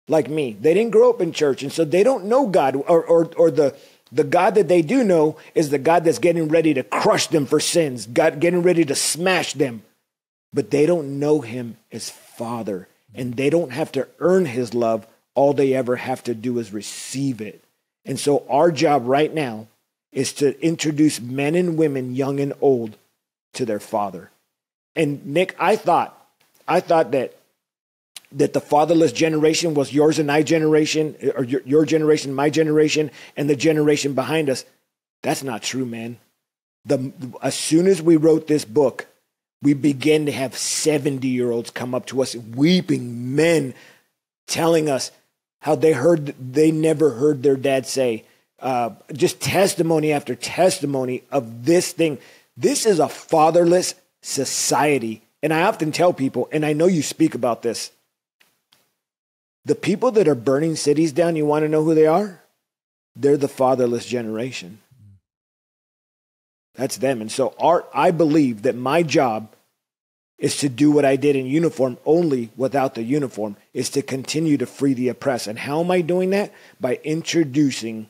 like me. They didn't grow up in church. And so they don't know God, or the God that they do know is the God that's getting ready to crush them for sins, God getting ready to smash them. But they don't know him as Father, and they don't have to earn his love. All they ever have to do is receive it. And so our job right now is to introduce men and women, young and old, to their Father. And Nick, I thought that the fatherless generation was yours and my generation, or your generation, my generation, and the generation behind us. That's not true, man. As soon as we wrote this book, we began to have 70-year-olds come up to us, weeping men, telling us how they never heard their dad say, just testimony after testimony of this thing. This is a fatherless society. And I often tell people, and I know you speak about this, the people that are burning cities down, you want to know who they are? They're the fatherless generation. That's them. And so I believe that my job is to do what I did in uniform, only without the uniform, is to continue to free the oppressed. And how am I doing that? By introducing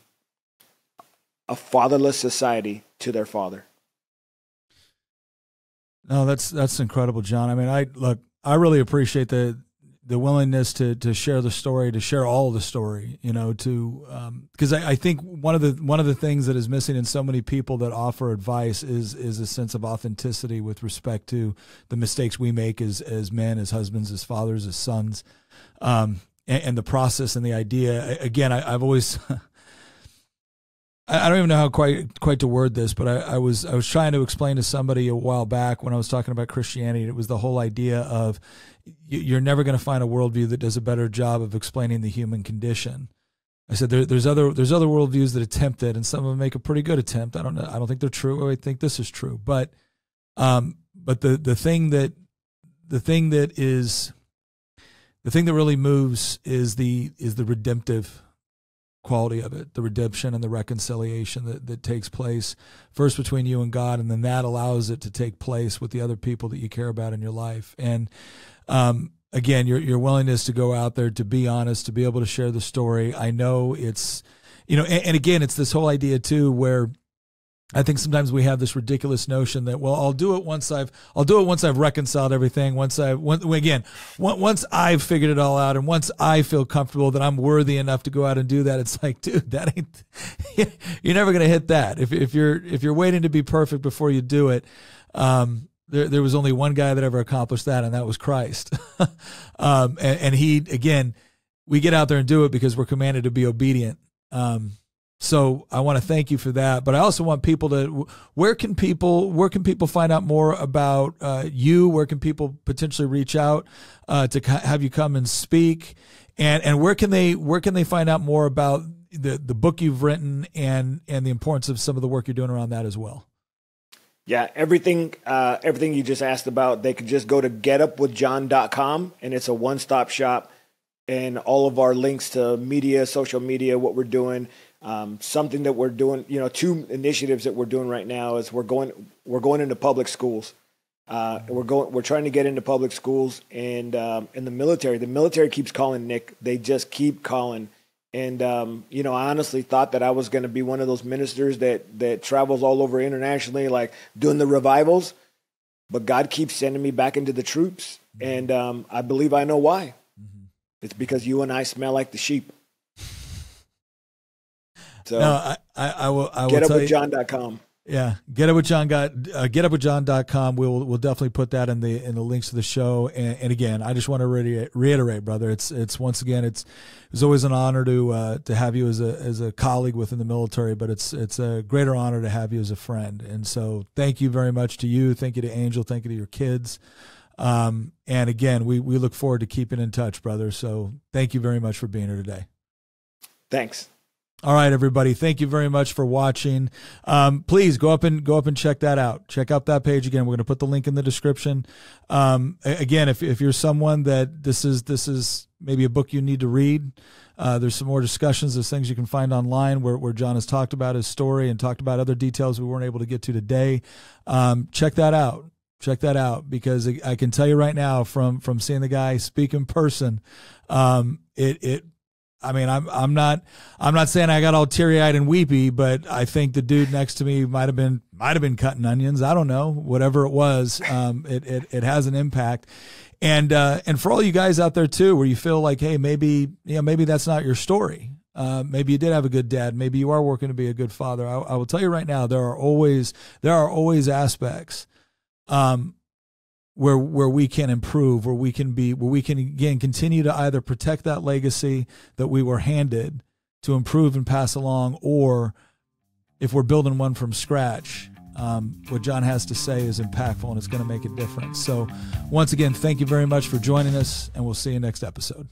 a fatherless society to their Father. No, that's incredible, John. I mean, I really appreciate the willingness to share the story, to share all the story, because I think one of the things that is missing in so many people that offer advice is a sense of authenticity with respect to the mistakes we make as men, as husbands, as fathers, as sons, and the process and the idea. Again, I've always I don't even know how quite to word this, but I was trying to explain to somebody a while back when I was talking about Christianity. It was the whole idea of you're never going to find a worldview that does a better job of explaining the human condition. I said there's other worldviews that attempt it, and some of them make a pretty good attempt. I don't think they're true. I think this is true, but the thing that really moves is the redemptive quality of it, the redemption and the reconciliation that takes place first between you and God, and then that allows it to take place with the other people that you care about in your life. And again, your willingness to go out there, to be honest, to be able to share the story. I know it's, and again, it's this whole idea too, where I think sometimes we have this ridiculous notion that, well, I'll do it once I've reconciled everything. Once I've figured it all out, and once I feel comfortable that I'm worthy enough to go out and do that. It's like, dude, that ain't, you're never going to hit that. If you're waiting to be perfect before you do it, there was only one guy that ever accomplished that, and that was Christ. And he, again, we get out there and do it because we're commanded to be obedient. So I want to thank you for that, but I also want people to, where can people find out more about you? Where can people potentially reach out to have you come and speak? And where can they find out more about the book you've written and the importance of some of the work you're doing around that as well? Yeah, everything you just asked about, they could just go to getupwithjohn.com, and it's a one-stop shop. and all of our links to media, social media, what we're doing. Something that we're doing, 2 initiatives that we're doing right now is we're going into public schools. We're trying to get into public schools and in the military. The military keeps calling, Nick. They just keep calling. And, I honestly thought that I was going to be one of those ministers that travels all over internationally, like doing the revivals. But God keeps sending me back into the troops. And I believe I know why. Mm-hmm. It's because you and I smell like the sheep. So no, I will getupwithjohn.com. Yeah, getupwithjohn.com. We'll definitely put that in the links to the show. And again, I just want to reiterate, brother. It's once again, it's always an honor to have you as a colleague within the military, but it's a greater honor to have you as a friend. And so, thank you very much to you. Thank you to Angel. Thank you to your kids. And again, we look forward to keeping in touch, brother. So thank you very much for being here today. Thanks. All right, everybody. Thank you very much for watching. Please go up and check that out. Check out that page again. We're going to put the link in the description. Again, if you're someone that this is maybe a book you need to read, there's some more discussions. There's things you can find online where John has talked about his story and talked about other details we weren't able to get to today. Check that out. Check that out, because I can tell you right now from seeing the guy speak in person, I'm not saying I got all teary-eyed and weepy, but I think the dude next to me might have been cutting onions. I don't know, whatever it was. It has an impact. And for all you guys out there too, where you feel like, hey, maybe that's not your story. Maybe you did have a good dad. Maybe you are working to be a good father. I will tell you right now, there are always aspects where we can improve, where we can again continue to either protect that legacy that we were handed to improve and pass along, or if we're building one from scratch, what John has to say is impactful and it's going to make a difference. So once again, thank you very much for joining us, and we'll see you next episode.